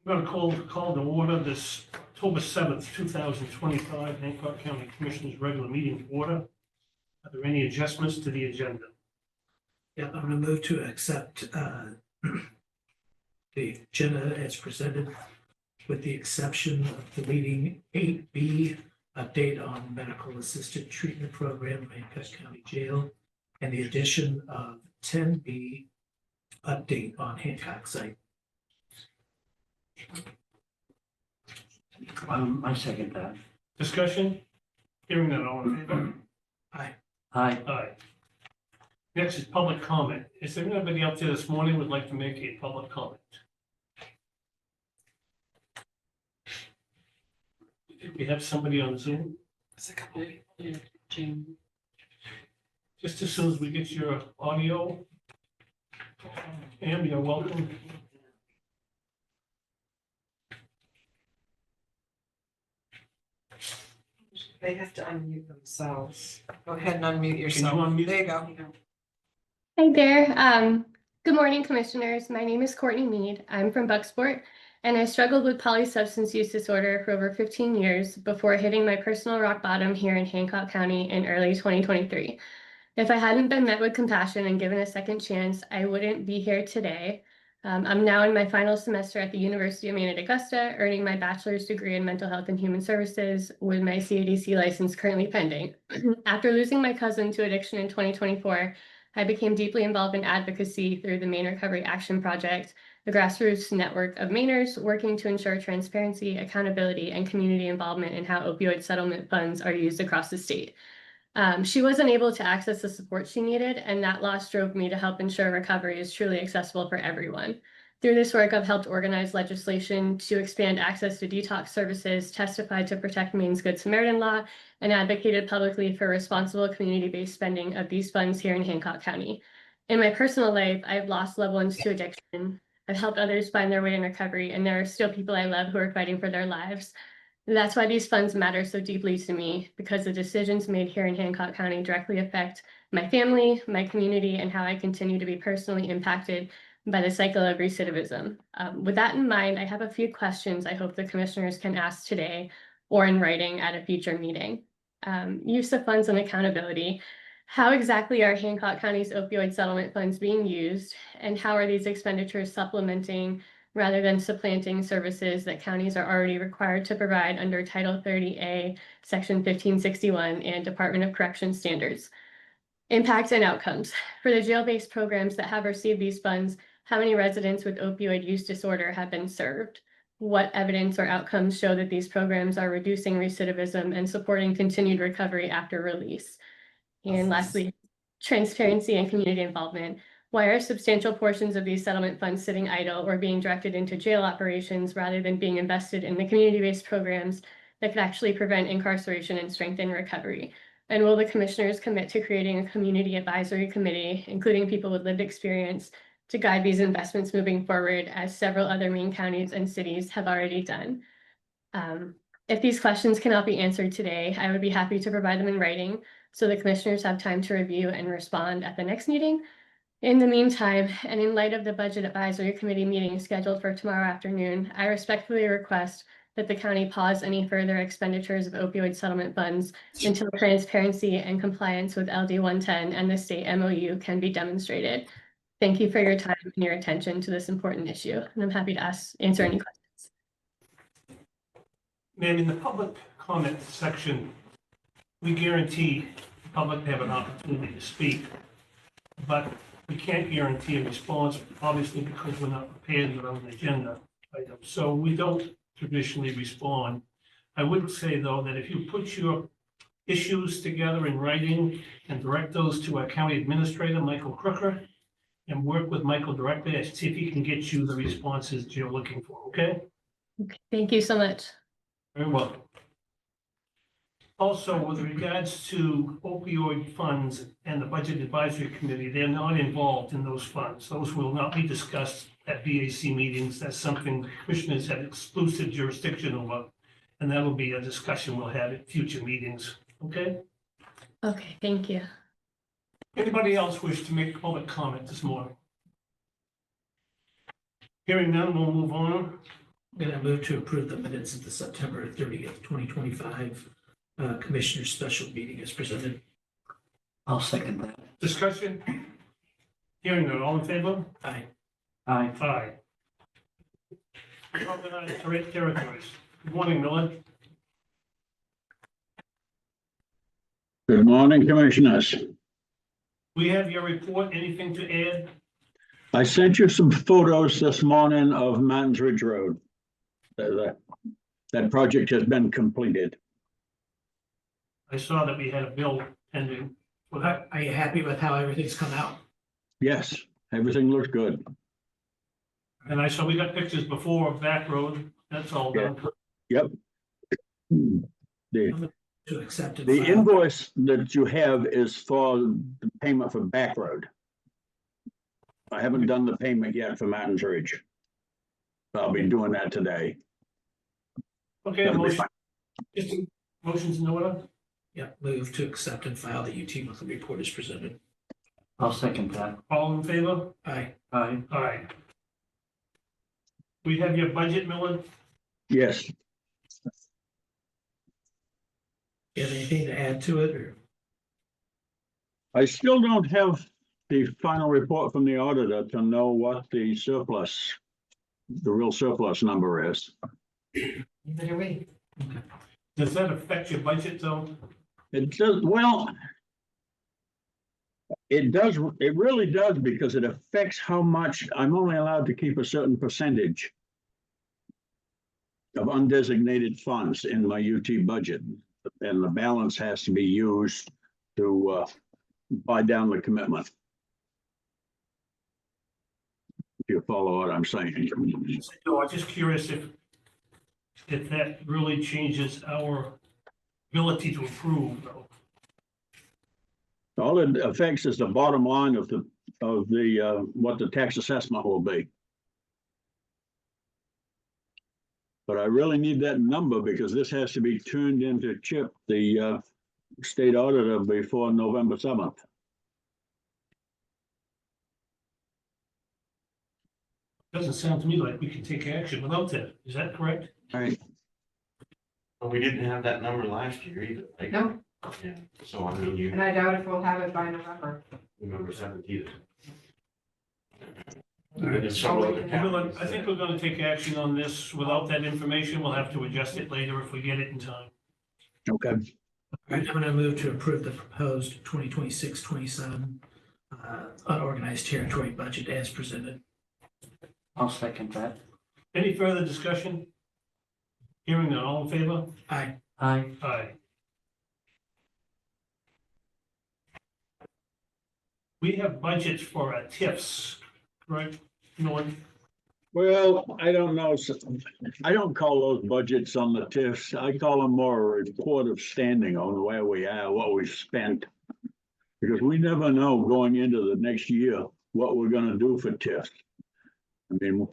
We're going to call to order this October 7th, 2025 Hancock County Commissioners regular meeting to order. Are there any adjustments to the agenda? Yeah, I'm gonna move to accept the agenda as presented, with the exception of deleting 8B, update on medical assisted treatment program in Hancock County Jail, and the addition of 10B, update on Hancock site. I second that. Discussion? Hearing none, all in favor? Aye. Aye. Aye. Next is public comment. Is there anybody out there this morning who would like to make a public comment? Do we have somebody on Zoom? There's a couple people here, Jim. Just as soon as we get your audio. Am, you're welcome. They have to unmute themselves. Go ahead and unmute Can you yourself. unmute? There you go. Hi there. Good morning, commissioners. My name is Courtney Mead. I'm from Bucksport, and I struggled with polysubstance use disorder for over 15 years before hitting my personal rock bottom here in Hancock County in early 2023. If I hadn't been met with compassion and given a second chance, I wouldn't be here today. I'm now in my final semester at the University of Maine at Augusta, earning my bachelor's degree in mental health and human services with my CADC license currently pending. After losing my cousin to addiction in 2024, I became deeply involved in advocacy through the Maine Recovery Action Project, the grassroots network of Mainers working to ensure transparency, accountability, and community involvement in how opioid settlement funds are used across the state. She wasn't able to access the support she needed, and that loss drove me to help ensure recovery is truly accessible for everyone. Through this work, I've helped organize legislation to expand access to detox services, testified to protect Maine's Good Samaritan law, and advocated publicly for responsible community-based spending of these funds here in Hancock County. In my personal life, I've lost loved ones to addiction. I've helped others find their way in recovery, and there are still people I love who are fighting for their lives. That's why these funds matter so deeply to me, because the decisions made here in Hancock County directly affect my family, my community, and how I continue to be personally impacted by the cycle of recidivism. With that in mind, I have a few questions I hope the commissioners can ask today or in writing at a future meeting. Use of funds and accountability. How exactly are Hancock County's opioid settlement funds being used, and how are these expenditures supplementing rather than supplanting services that counties are already required to provide under Title 30A, Section 1561, and Department of Corrections standards? Impact and outcomes. For the jail-based programs that have received these funds, how many residents with opioid use disorder have been served? What evidence or outcomes show that these programs are reducing recidivism and supporting continued recovery after release? And lastly, transparency and community involvement. Why are substantial portions of these settlement funds sitting idle or being directed into jail operations rather than being invested in the community-based programs that could actually prevent incarceration and strengthen recovery? And will the commissioners commit to creating a community advisory committee, including people with lived experience, to guide these investments moving forward, as several other Maine counties and cities have already done? If these questions cannot be answered today, I would be happy to provide them in writing so the commissioners have time to review and respond at the next meeting. In the meantime, and in light of the Budget Advisory Committee meeting scheduled for tomorrow afternoon, I respectfully request that the county pause any further expenditures of opioid settlement funds until transparency and compliance with LD 110 and the state MOU can be demonstrated. Thank you for your time and your attention to this important issue, and I'm happy to answer any questions. Ma'am, in the public comment section, we guarantee the public to have an opportunity to speak, but we can't guarantee a response, obviously, because we're not prepared with an agenda item. So we don't traditionally respond. I would say, though, that if you put your issues together in writing and direct those to our county administrator, Michael Crooker, and work with Michael directly, and see if he can get you the responses that you're looking for, okay? Okay, thank you so much. Very well. Also, with regards to opioid funds and the Budget Advisory Committee, they're not involved in those funds. Those will not be discussed at BAC meetings. That's something the commissioners have exclusive jurisdiction over, and that'll be a discussion we'll have at future meetings, okay? Okay, thank you. Anybody else wish to make public comment this morning? Hearing none, we'll move on. I'm gonna move to approve the minutes of the September 30th, 2025 Commissioner Special Meeting as presented. I'll second that. Discussion? Hearing none, all in favor? Aye. Aye. Aye. Organized territories. Good morning, Miller. Good morning, Commissioners. We have your report. Anything to add? I sent you some photos this morning of Mountains Ridge Road. That project has been completed. I saw that we had a bill pending. Well, that, Are you happy with how everything's come out? Yes, everything looks good. and I saw we got pictures before of back road. That's all done. Yep. The To accept and the file. invoice that you have is for the payment for back road. I haven't done the payment yet for Mountains Ridge. I'll be doing that today. Okay, a motion. Just motions in order. Yeah, move to accept and file the UT monthly report as presented. I'll second that. All in favor? Aye. Aye. Aye. We have your budget, Miller. Yes, You have anything to add to it or? I still don't have the final report from the auditor to know what the surplus, the real surplus number is. Neither we. Does that affect your budget though? It does, well, it does, it really does, because it affects how much I'm only allowed to keep a certain percentage of undesignated funds in my UT budget, and the balance has to be used to buy down the commitment. If you follow what I'm saying. No, I'm just curious if that really changes our ability to approve though. All it affects is the bottom line of the what the tax assessment will be. But I really need that number because this has to be turned into Chip, the state auditor, before November 7th. Doesn't sound to me like we can take action without that. Is that correct? Right. Well, we didn't have that number last year either. Like, No, yeah, so I mean, you and I doubt if we'll have it by November. remember 7th either. Alright. And there's several other Miller, counties I think we're gonna take action on this. Without that information, we'll have to adjust it later if we get it in time. Okay. All right, I'm gonna move to approve the proposed 2026-27 unorganized territory budget as presented. I'll second that. Any further discussion? Hearing none, all in favor? Aye. Aye. Aye. We have budgets for our TIFs, right? Norm? Well, I don't know. I don't call those budgets on the TIFs. I call them more a report of standing on where we are, what we've spent. Because we never know going into the next year what we're gonna do for TIFs. I mean,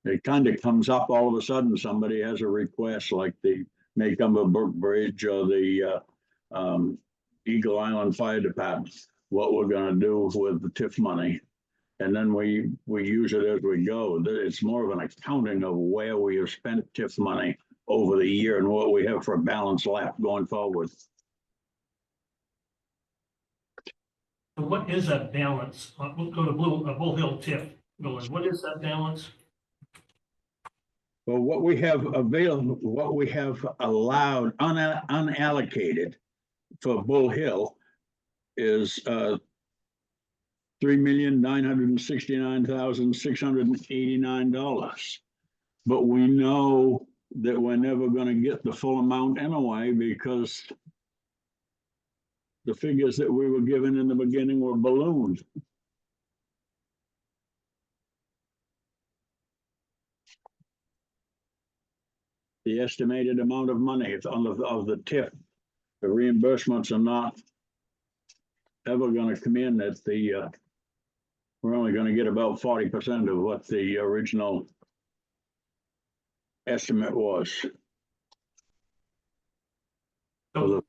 it kind of comes up all of a sudden, somebody has a request like the Maycomber Brook Bridge or the Eagle Island Fire Department, what we're gonna do with the TIF money. And then we use it as we go. It's more of an accounting of where we have spent TIF money over the year and what we have for a balance left going forward. So what is that balance? We'll go to Bull Hill TIF. Miller, what is that balance? Well, what we have available, what we have allowed unallocated for Bull Hill is $3,969,689. But we know that we're never going to get the full amount anyway because the figures that we were given in the beginning were ballooned. The estimated amount of money of the TIF, the reimbursements are not ever going to come in at the, we're only going to get about 40% of what the original estimate was. Of the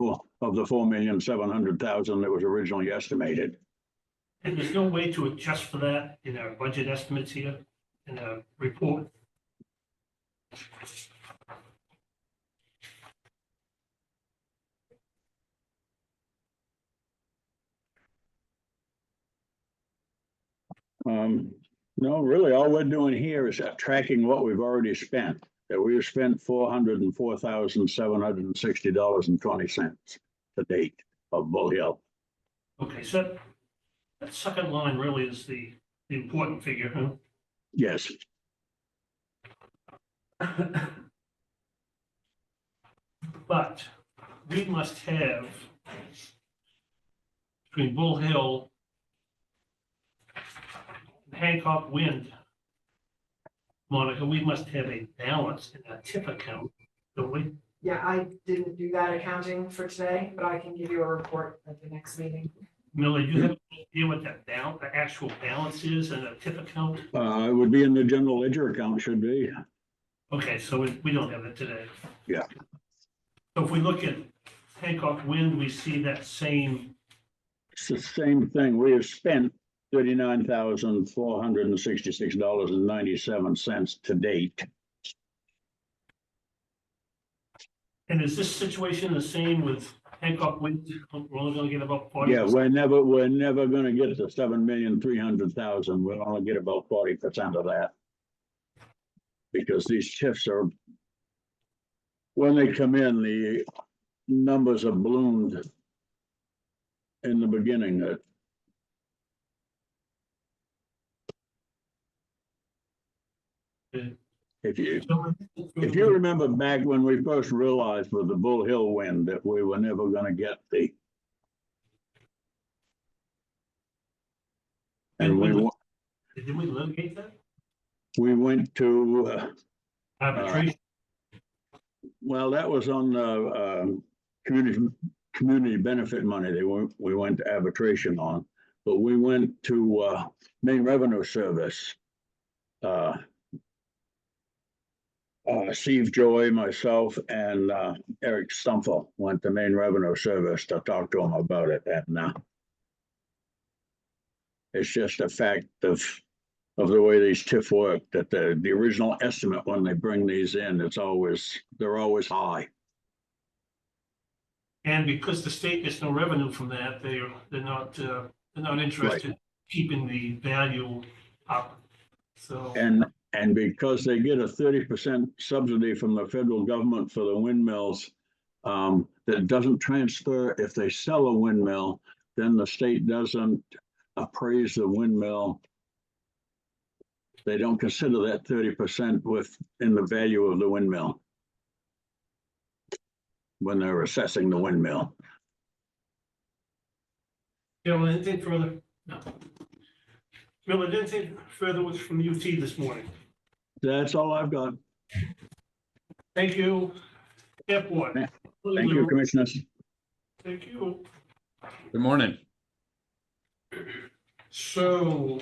4,700,000 that was originally estimated. And there's no way to adjust for that in our budget estimates here, in our report? No, really, all we're doing here is tracking what we've already spent. That we've spent $404,760.20 to date of Bull Hill. Okay, so that second line really is the important figure, huh? Yes, But we must have between Bull Hill and Hancock Wind, Monica, we must have a balance in that TIF account, don't we? Yeah, I didn't do that accounting for today, but I can give you a report at the next meeting. Millie, do you have an idea what that the actual balance is in a TIF account? it would be in the general ledger account, should be. Okay, so we don't have it today. Yeah. So if we look at Hancock Wind, we see that same, It's the same thing. We have spent $39,466.97 to date. and is this situation the same with Hancock Wind? We're only gonna get about 40%. Yeah, we're never gonna get to 7,300,000. We'll only get about 40% of that. Because these TIFs are, when they come in, the numbers are ballooned in the beginning. Okay. If you So, If you remember back when we first realized with the Bull Hill wind that we were never gonna get the. And Did we litigate that? we went to, Arbitration? well, that was on the community benefit money. We went to arbitration on, but we went to Maine Revenue Service. Steve Joy, myself, and Eric Stumpfel went to Maine Revenue Service to talk to him about it, and it's just a fact of the way these TIF work, that the original estimate when they bring these in, they're always high. And because the state gets no revenue from that, they're not interested in keeping the value up. So. And because they get a 30% subsidy from the federal government for the windmills, that doesn't transfer if they sell a windmill, then the state doesn't appraise the windmill. They don't consider that 30% in the value of the windmill when they're assessing the windmill. Gentlemen, anything further? No. Miller, anything further was from UT this morning? That's all I've got. Thank you. Airport. Thank you, Commissioners. Thank you. Good morning. So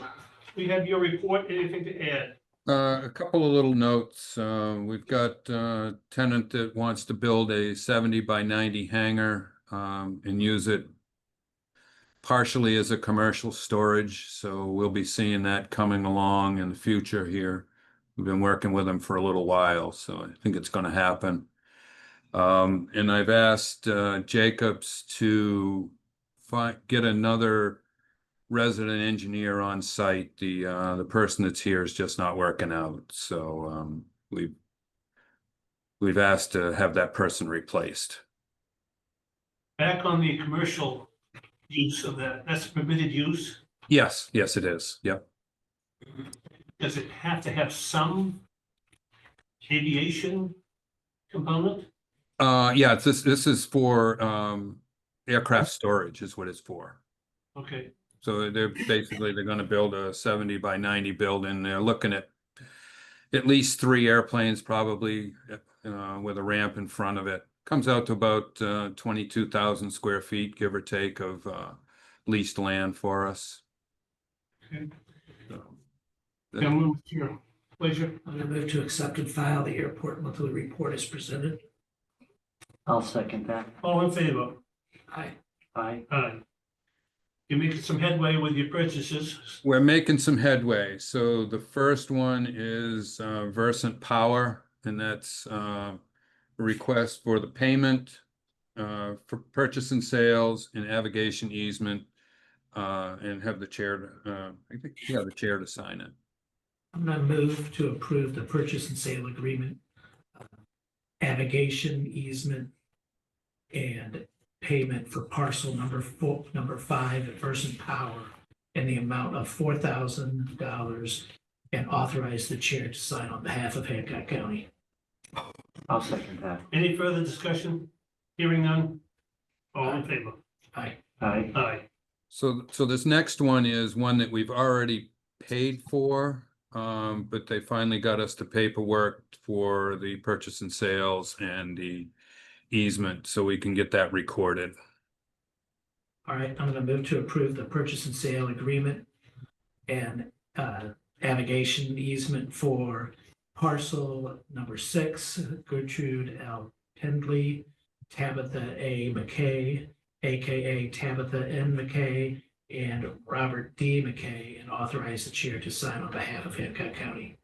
we have your report. Anything to add? A couple of little notes. We've got a tenant that wants to build a 70 by 90 hangar and use it partially as a commercial storage. So we'll be seeing that coming along in the future here. We've been working with them for a little while, so I think it's going to happen. And I've asked Jacobs to get another resident engineer on site. The person that's here is just not working out, so we've asked to have that person replaced. Back on the commercial use of that's permitted use. Yes, it is. Yep. Does it have to have some aviation component? Yeah, this is for aircraft storage is what it's for. Okay. So they're going to build a 70 by 90 building. They're looking at least 3 airplanes, probably with a ramp in front of it. Comes out to about 22,000 square feet, give or take, of leased land for us. Okay. So, I'll move to your pleasure. I'm gonna move to accept and file the airport monthly report as presented. I'll second that. All in favor? Aye. Aye. Aye. You're making some headway with your purchases. we're making some headway. So the first one is Versant Power. and that's a request for the payment for purchase and sales and navigation easement, and have the chair, I think, yeah, the chair to sign it. I'm gonna move to approve the purchase and sale agreement, navigation easement, and payment for parcel number 5 at Versant Power in the amount of $4,000, and authorize the chair to sign on behalf of Hancock County. I'll second that. Any further discussion? Hearing none? All in favor? Aye. Aye. Aye. So this next one is one that we've already paid for, but they finally got us the paperwork for the purchase and sales and the easement, so we can get that recorded. All right, I'm gonna move to approve the purchase and sale agreement and navigation easement for parcel number 6, Gertrude L. Pendley, Tabitha A. McKay, AKA Tabitha N. McKay, and Robert D. McKay, and authorize the chair to sign on behalf of Hancock County.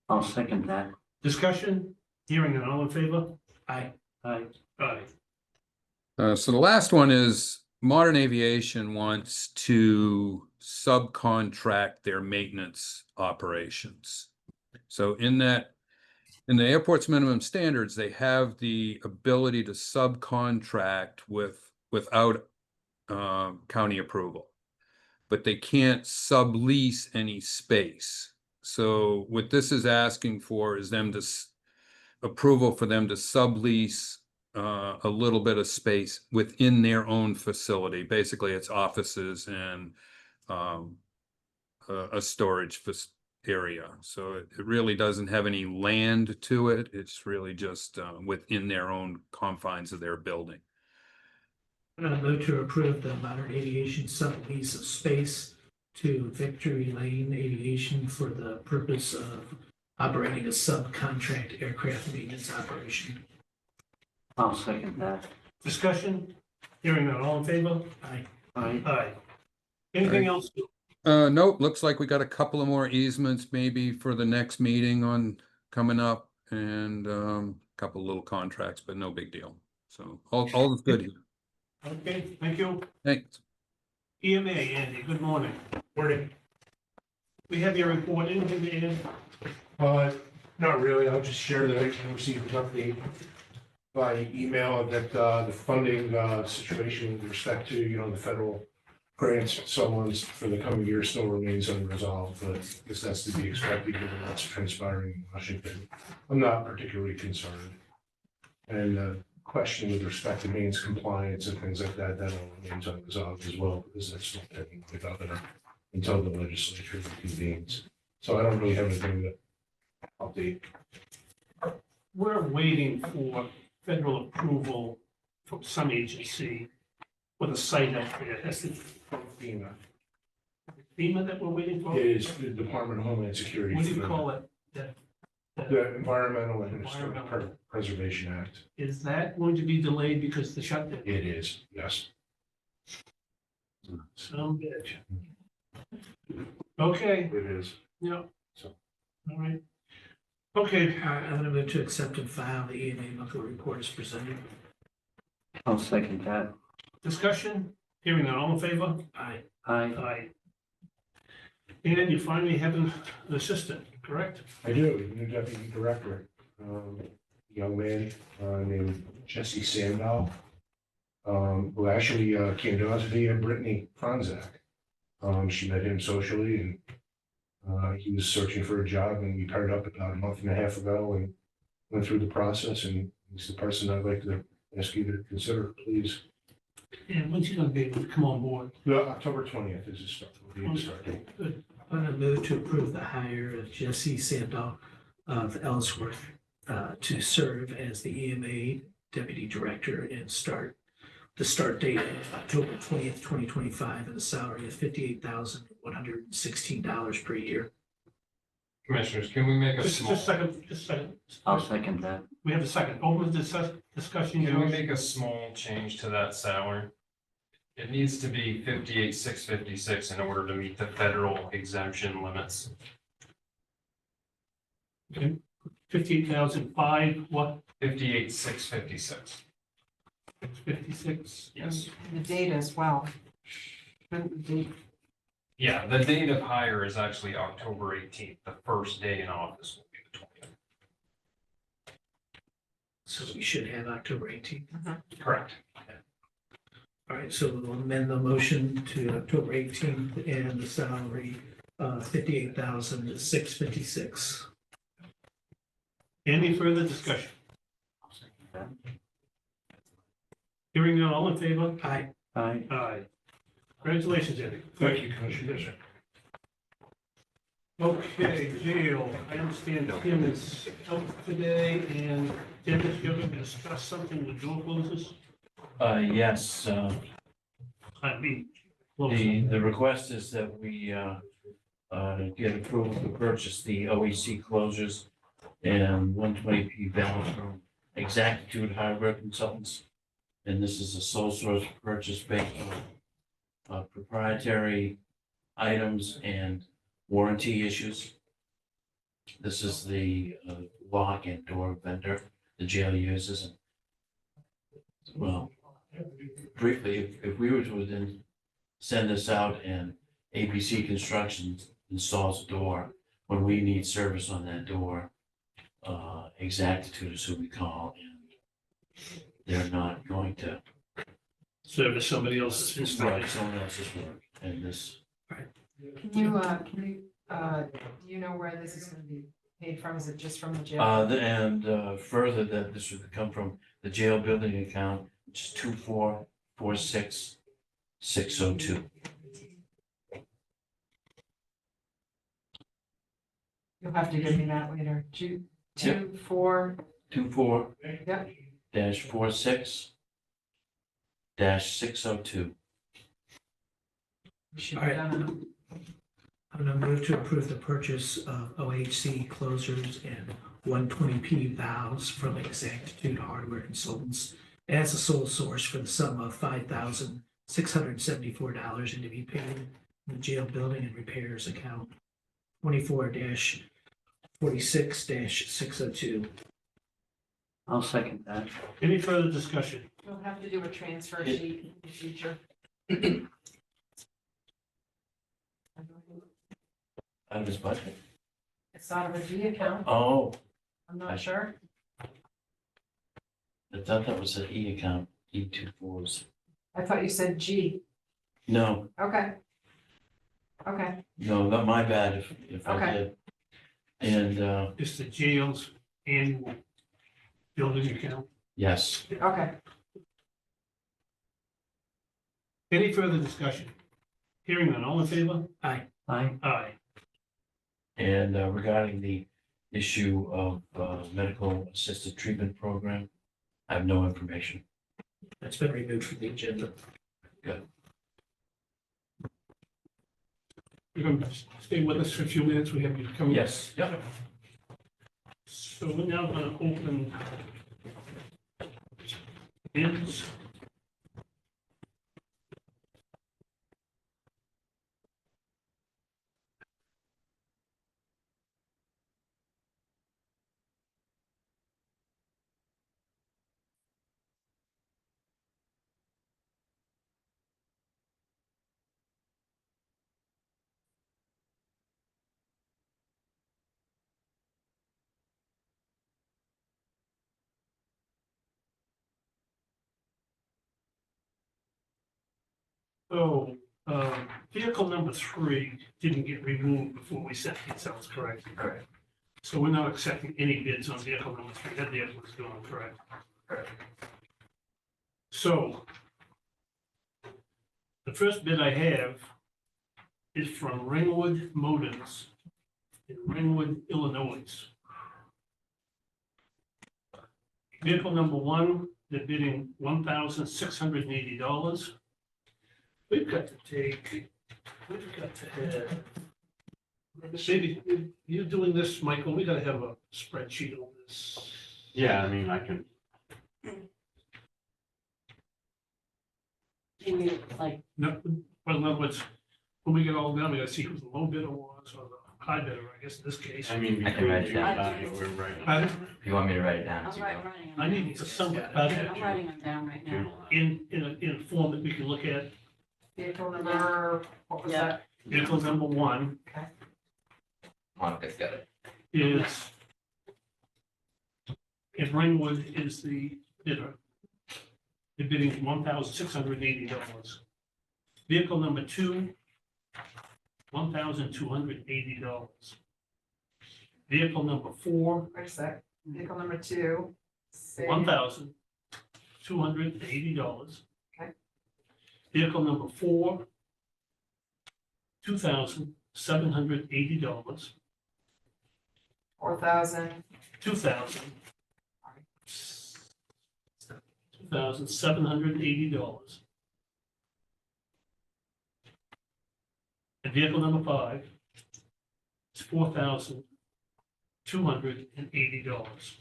I'll second that. Discussion? Hearing none? All in favor? Aye. Aye. Aye. So the last one is Modern Aviation wants to subcontract their maintenance operations. So in the airport's minimum standards, they have the ability to subcontract without county approval, but they can't sublease any space. So what this is asking for is them to approval for them to sublease a little bit of space within their own facility. Basically, it's offices and a storage area. So it really doesn't have any land to it. It's really just within their own confines of their building. I'm gonna move to approve the Modern Aviation sublease of space to Victory Lane Aviation for the purpose of operating a subcontract aircraft maintenance operation. I'll second that. Discussion? Hearing none? All in favor? Aye. Aye. Aye. Anything else? Nope, looks like we got a couple of more easements maybe for the next meeting on coming up, and a couple little contracts, but no big deal. So all is good here. Okay, thank you. Thanks. EMA, Andy, good morning. Morning. We have your report. Anything to add? Not really. I'll just share that I received an update by email that the funding situation with respect to, the federal grants and so on for the coming year still remains unresolved, but I guess that's to be expected given what's transpiring in Washington. I'm not particularly concerned. And the question with respect to means compliance and things like that, that all remains unresolved as well, because that's still pending with the governor until the legislature convenes. So I don't really have anything to update. We're waiting for federal approval from some agency with a site up there. That's the FEMA. FEMA that we're waiting for? It is the Department of Homeland Security. What do you call it? The Environmental and Historic Preservation Act. Is that going to be delayed because of the shutdown? It is, yes. Some bitch. Okay, It is. yeah. So. All right. Okay, All right, I'm gonna move to accept and file the EMA monthly report as presented. I'll second that. discussion? Hearing none, all in favor? Aye. Aye. Aye. And you finally have an assistant, correct? I do, new deputy director, young man named Jesse Sandow, who actually came to us via Brittany Franzak. She met him socially and he was searching for a job and we paired up about a month and a half ago and went through the process, and he's the person I'd like to ask you to consider, please. And when's he gonna be able to come on board? October 20th is his start date. Good. I'm gonna move to approve the hire of Jesse Sandow of Ellsworth to serve as the EMA deputy director and the start date of October 20th, 2025, at a salary of $58,116 per year. Commissioners, can we make a Just small, a second, just a second. I'll second that. We have a second. Open the discussion. can we make a small change to that salary? It needs to be 58,656 in order to meet the federal exemption limits. Okay. 58,005, what, 58,656. 56? Yes. The date as well. The date. Yeah, the date of hire is actually October 18th. The first day in office will be the 20th. So we should have October 18th. Correct. All right, so we'll amend the motion to October 18th and the salary 58,656. Any further discussion? I'll second that. Hearing none, all in favor? Aye. Aye. Aye. Congratulations, Eddie. Thank you, Commissioner. Okay, jail, I understand Tim is out today, and Dennis, you're going to discuss something with door closers? Yes, I mean, the request is that we get approval to purchase the OEC closures and 120P valve from Exactitude Hardware Consultants. And this is a sole source purchase based on proprietary items and warranty issues. This is the lock and door vendor the jail uses. Well, briefly, if we were to then send this out and ABC Construction installs a door, when we need service on that door, Exactitude is who we call, and they're not going to service somebody else's destroy installation. someone else's work. And this, Can you, do you know where this is gonna be paid from? Is it just from the jail? further, that this would come from the jail building account, which is 2446602. You'll have to give me that later. Two, Yep. 4, 24 yep. dash 46 dash 602. We should All be right. done. I'm going to move to approve the purchase of OHC closers and 120P valves from Exactitude Hardware Consultants as a sole source for the sum of $5,674 and to be paid in the jail building and repairs account 24-46-602. I'll second that. Any further discussion? We'll have to do a transfer sheet in the future. Out of his budget? It's out of a G account. Oh, I'm not sure. I thought that was an E account, E24s. I thought you said G. No, Okay. Okay, no, not my bad if I Okay. did. And, It's the jail's annual building account. yes, okay. Any further discussion? Hearing none, all in favor? Aye. Aye. and regarding the issue of medical assisted treatment program, I have no information. That's been removed from the agenda. You're going to stay with us for a few minutes, we have you coming. Yes, yeah. So we're now going to open bids. So, vehicle number 3 didn't get removed before we sent these out, correct? Correct. So we're not accepting any bids on vehicle number 3, that vehicle is gone, correct? Correct. So, the first bid I have is from Ringwood Motors in Ringwood, Illinois. Vehicle number 1, they're bidding $1,680. We've got to have, maybe you're doing this, Michael, we gotta have a spreadsheet on this. Yeah, I mean, I can, No, but in other words, when we get all done, we gotta see who the low bidder was or the high bidder, I guess, in this case. I mean, I can write it between you and down. I, we're right. If you want me to write it down. I'm writing. I need to somewhat better I'm writing them down right now. in a form that we can look at. Vehicle number, what was Yeah. that? Vehicle number one Monica's got it. is, if Ringwood is the bidder, the bidding is $1,680. Vehicle number two, $1,280. Vehicle number four, Wait a sec, vehicle number two. say- $1,280. Okay. Vehicle number four, $2,780. 4,000, $2,780. And vehicle number five is $4,280.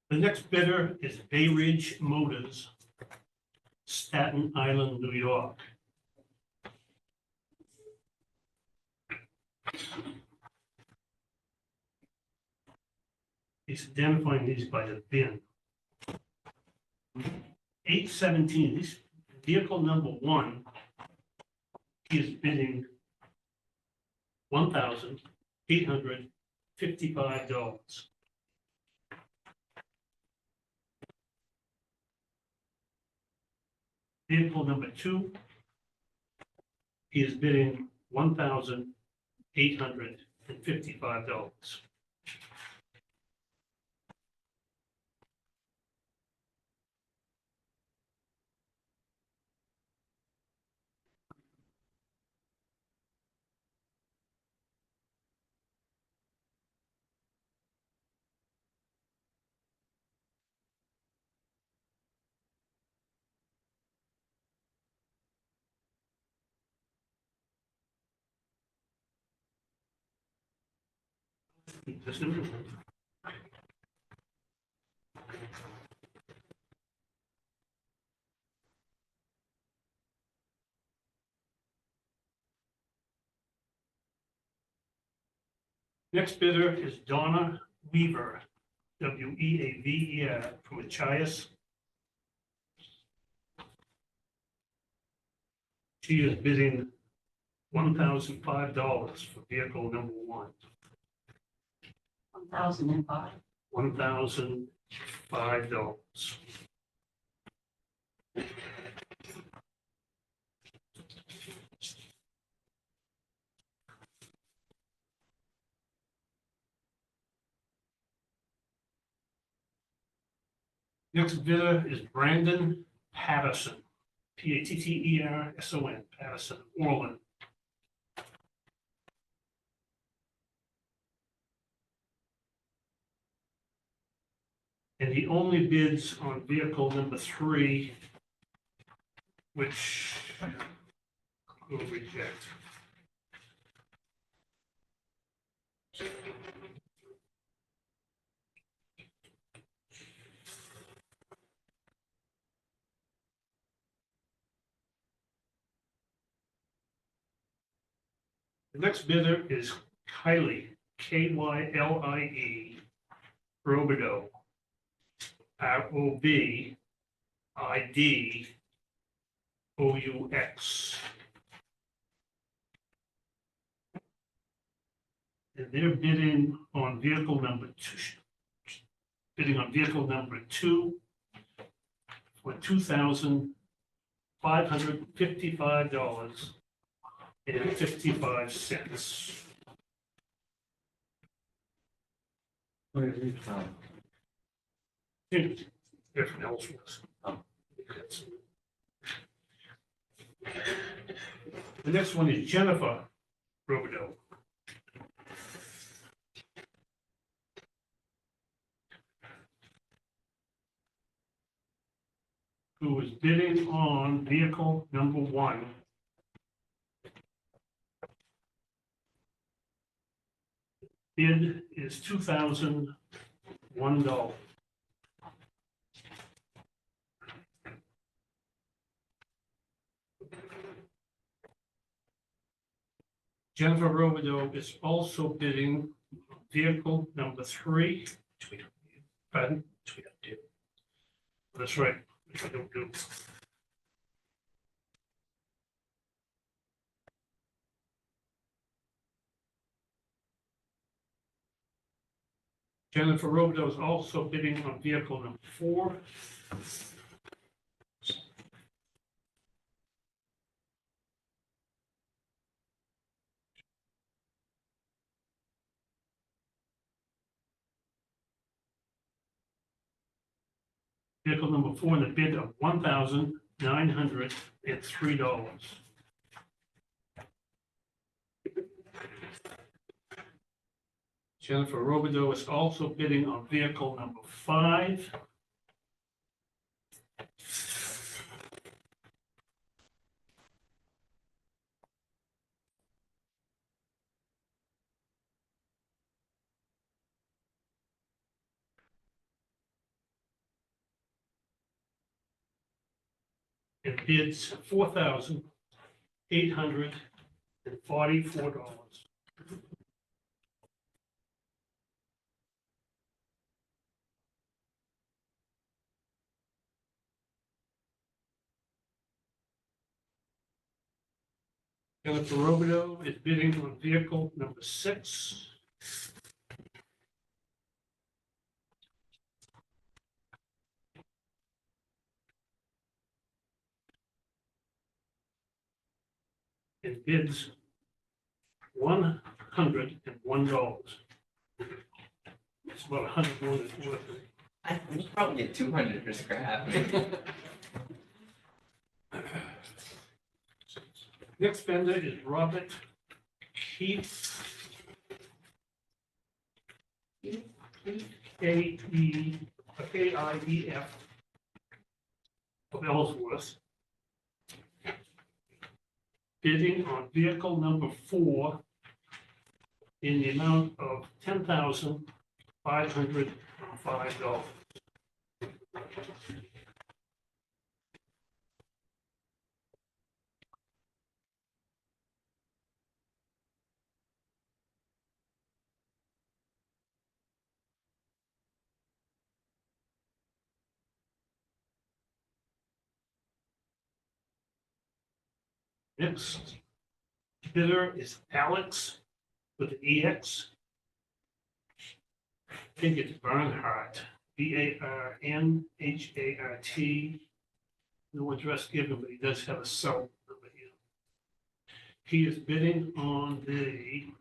The next bidder is Bay Ridge Motors, Staten Island, New York. He's identifying these by the VIN. 817, this vehicle number one, he is bidding $1,855. Vehicle number two, he is bidding $1,855. Next bidder is Donna Weaver, Weaver, from Machias. She is bidding $1,005 for vehicle number one. 1,005. $1,005. Next bidder is Brandon Patterson, Patterson, Patterson, Orland. And he only bids on vehicle number three, which we'll reject. The next bidder is Kylie, Kyle-I-E, Robidoux, Robidaux. And they're bidding on vehicle number two for $2,555.55. Different Ellsworth. The next one is Jennifer Robidoux, bidding on vehicle number 1. Bid is $2,001. Jennifer Robideau is also bidding vehicle number 3. Which we don't do, Pardon? which we don't do. That's right, which we don't do. Jennifer Robideau is also bidding on vehicle number 4. Vehicle number 4 in the bid of $1,903. Jennifer Robideau is also bidding on vehicle number 5. It bids $4,844. Jennifer Robideau is bidding on vehicle number 6. It bids $101. It's about 100 more than it's worth. I think probably get 200 for scrap. Next vendor is Robert Keith. K-I-E-F of Ellsworth. Bidding on vehicle number 4 in the amount of $10,505. Next bidder is Alex with an EX. I think it's Bernhardt, Barnhart. No address given, but he does have a cell number here. He is bidding on the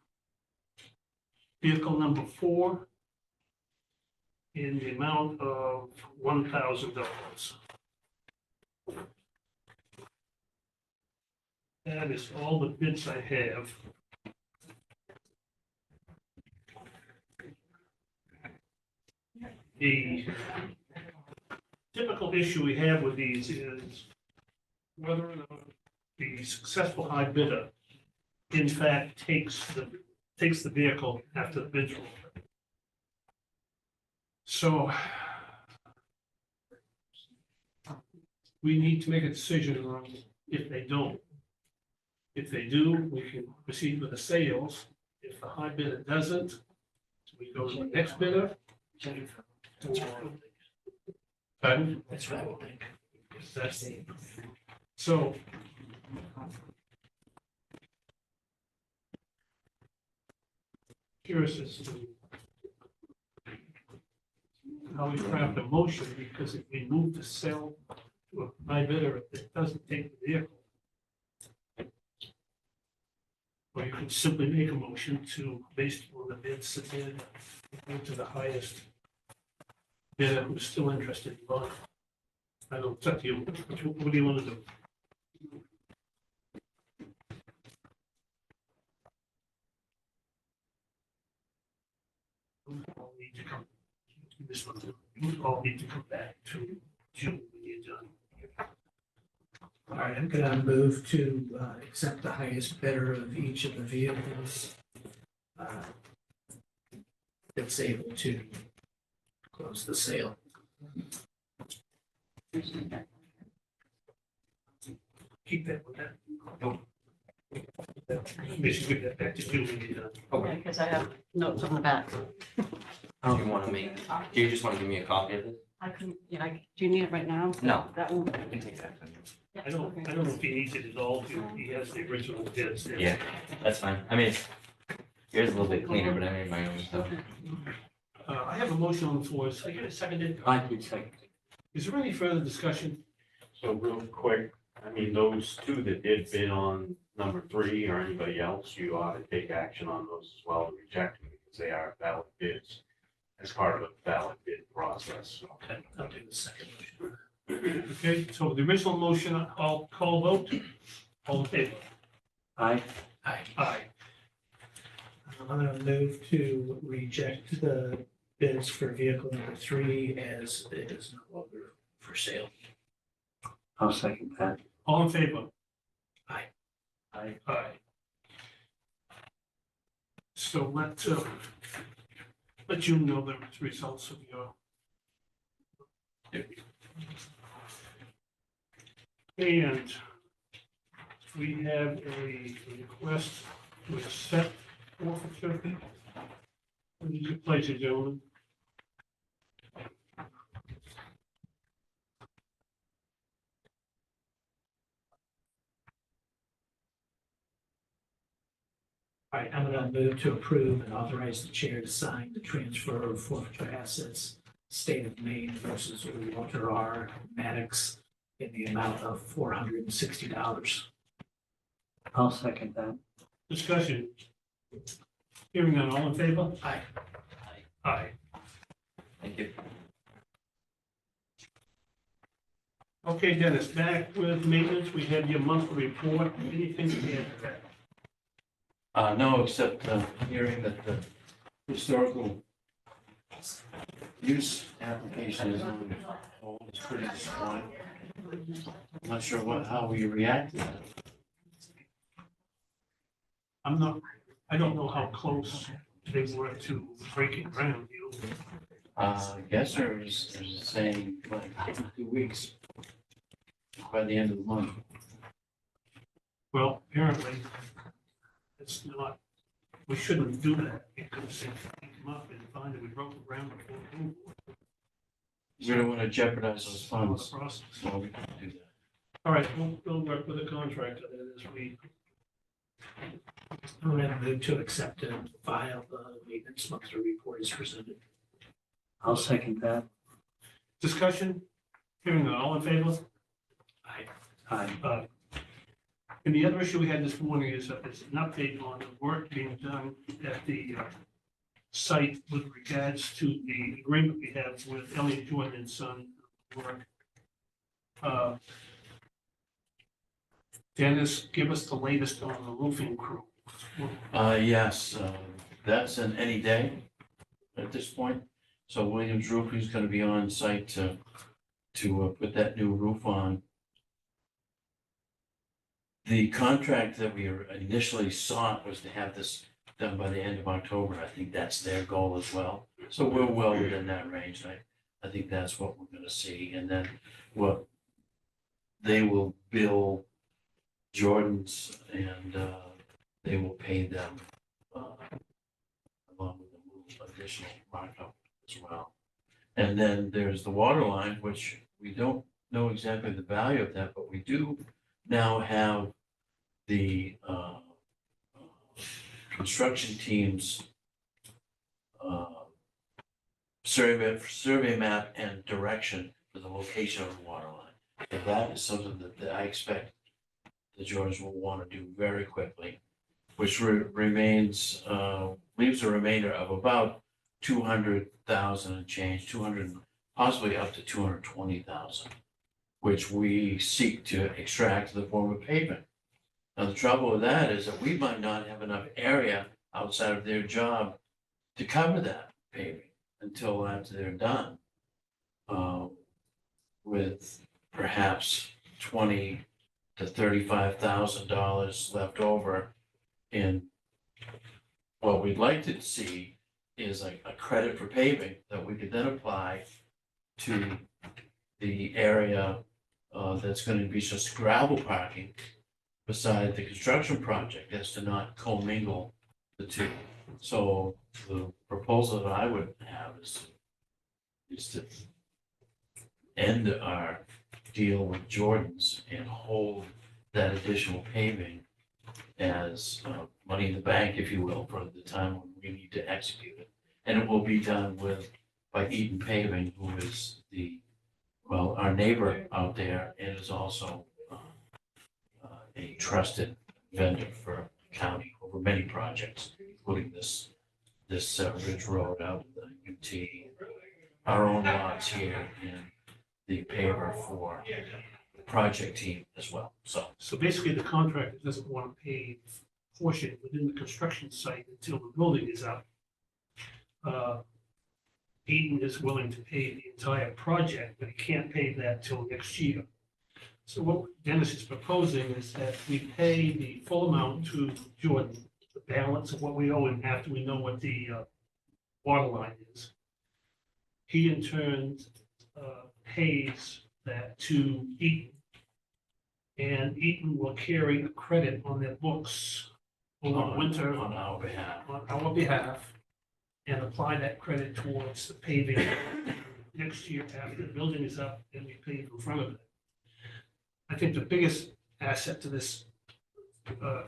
vehicle number 4 in the amount of $1,000. That is all the bids I have. The typical issue we have with these is whether or not the successful high bidder in fact takes the vehicle after the bid's rolled. So we need to make a decision on if they don't. If they do, we can proceed with the sales. If the high bidder doesn't, we go to the next bidder. Pardon? That's what I would think. That's, so. Curious as to how we craft a motion, because if we move to sell to a high bidder, it doesn't take the vehicle. Or you could simply make a motion to, based on the bid submitted, go to the highest bidder who's still interested in buying. I don't, it's up to you. What do you want to do? You all need to come, this one, you all need to come back to June when you're done. All right, I'm gonna move to accept the highest bidder of each of the vehicles. That's able to close the sale. Keep that with that. Basically, give that back to you when you're done. Okay, because I have notes on the back. Do you want to make, do you just want to give me a copy of this? I can, yeah, do you need it right now? No. That one? I can take that. I don't know if he needs it at all, he has the original bids there. Yeah, that's fine. I mean, yours is a little bit cleaner, but I made my own, so. I have a motion on the floor, so I get it seconded. I can check. Is there any further discussion? So real quick, I mean, those two that did bid on number 3 or anybody else, you ought to take action on those as well, and reject them because they are valid bids as part of a valid bid process. Okay, I'll do the second motion. Okay, so the original motion, I'll call vote. All in favor? Aye. Aye. Aye. I'm gonna move to reject the bids for vehicle number 3 as it is no longer for sale. I'll second that. All in favor? Aye. Aye. Aye. So let you know the results of your. And we have a request to accept forfeiture. What did you place it, gentlemen? All right, I'm gonna move to approve and authorize the chair to sign the transfer of forfeiture assets, state of Maine versus Walter R. Maddox in the amount of $460. I'll second that. Discussion. Hearing none, all in favor? Aye. Aye. Thank you. Okay, Dennis, back with maintenance, we have your monthly report, anything to add to that? No, except hearing that the historical use application is on hold, it's pretty disappointing. I'm not sure how we react to that. I don't know how close they were to breaking ground, you know. I guess there's saying like 2 weeks by the end of the month. Well, apparently, it's not, we shouldn't do that, because if we come up and find that we broke the ground before we move We don't want to jeopardize those on the funds, process. so we can do that. All right, we'll work with the contractor this week. I'm gonna move to accept and file the maintenance monthly report as presented. I'll second that. Discussion, hearing none, all in favor? Aye. Aye. And the other issue we had this morning is an update on the work being done at the site with regards to the agreement we have with Elliott Jordan and Son work. Dennis, give us the latest on the roofing crew. Yes, that's an any day at this point. So Williams Roofing is gonna be on site to put that new roof on. The contract that we initially sought was to have this done by the end of October. I think that's their goal as well. So we're well within that range. I think that's what we're gonna see. And then what they will bill Jordan's and they will pay them along with the additional markup as well. And then there's the water line, which we don't know exactly the value of that, but we do now have the construction team's survey map and direction for the location of the water line. And that is something that I expect the George will want to do very quickly, which remains, leaves a remainder of about 200,000 and change, 200, possibly up to 220,000, which we seek to extract in the form of pavement. Now, the trouble with that is that we might not have enough area outside of their job to cover that paving until after they're done. With perhaps 20 the $35,000 left over. And what we'd like to see is a credit for paving that we could then apply to the area that's gonna be just gravel parking beside the construction project, as to not commingle the two. So the proposal that I would have is to end our deal with Jordan's and hold that additional paving as money in the bank, if you will, for the time when we need to execute it. And it will be done by Eaton Paving, who is our neighbor out there, and is also a trusted vendor for the county over many projects, including this Ridge Road out of the UT, our own lots here, and the paver for the project team as well, so. So basically, the contractor doesn't want to pay a portion within the construction site until the building is up. Eaton is willing to pay the entire project, but he can't pay that till next year. So what Dennis is proposing is that we pay the full amount to Jordan, the balance of what we owe him after we know what the water line is. He in turn pays that to Eaton. And Eaton will carry a credit on their books over winter On our behalf. on our behalf and apply that credit towards the paving next year after the building is up and we pave in front of it. I think the biggest asset to this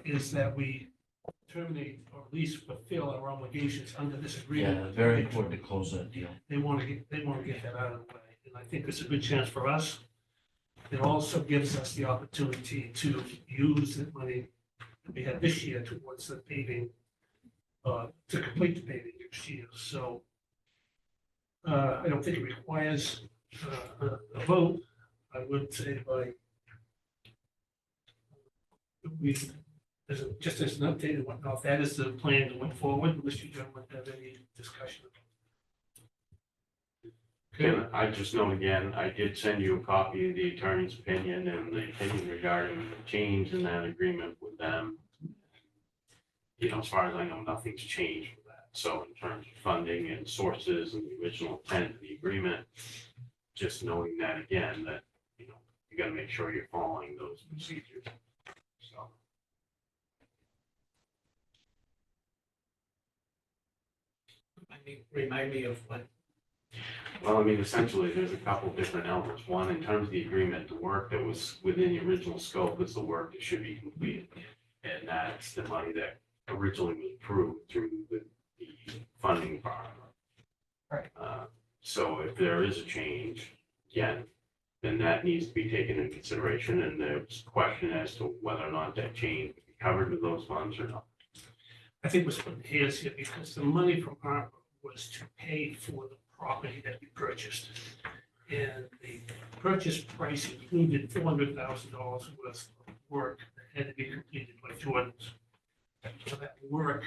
is that we terminate or at least fulfill our obligations under this agreement. Yeah, very important to close that deal. They want to get that out of the way. And I think it's a good chance for us. It also gives us the opportunity to use the money that we had this year towards the paving, to complete the paving next year. So I don't think it requires a vote. I would say just as an update and whatnot, that is the plan going forward, unless you gentlemen have any discussion. Can I just note again, I did send you a copy of the attorney's opinion and the opinion regarding the change in that agreement with them. As far as I know, nothing's changed with that. So in terms of funding and sources and the original intent of the agreement, just knowing that again, that, you gotta make sure you're following those procedures. So. Remind me of what. Well, essentially, there's a couple different elements. One, in terms of the agreement, the work that was within the original scope is the work that should be completed. And that's the money that originally was approved through the funding part. Right. So if there is a change, again, then that needs to be taken into consideration. And there's a question as to whether or not that change would be covered with those funds or not. I think we're splitting hairs here because the money from ARPA was to pay for the property that we purchased. And the purchase price included $400,000 worth of work that had to be completed by Jordan's. So that work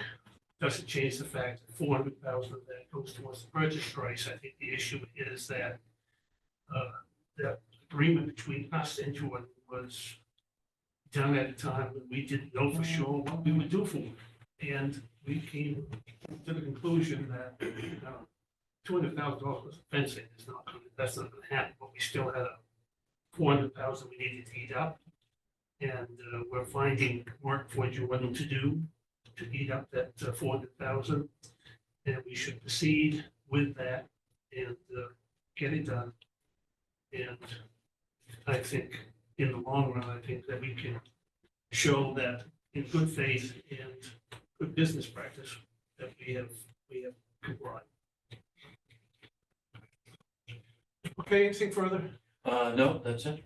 doesn't change the fact that $400,000 of that goes towards the purchase price. I think the issue is that the agreement between us and Jordan was done at a time when we didn't know for sure what we would do for it. And we came to the conclusion that $200,000 worth of fencing is not going to, that's not going to happen, but we still had a $400,000 we needed to eat up. And we're finding work for Jordan to do to eat up that $400,000. And we should proceed with that and get it done. And I think in the long run, I think that we can show that in good faith and good business practice that we have complied. Okay, anything further? No, that's it.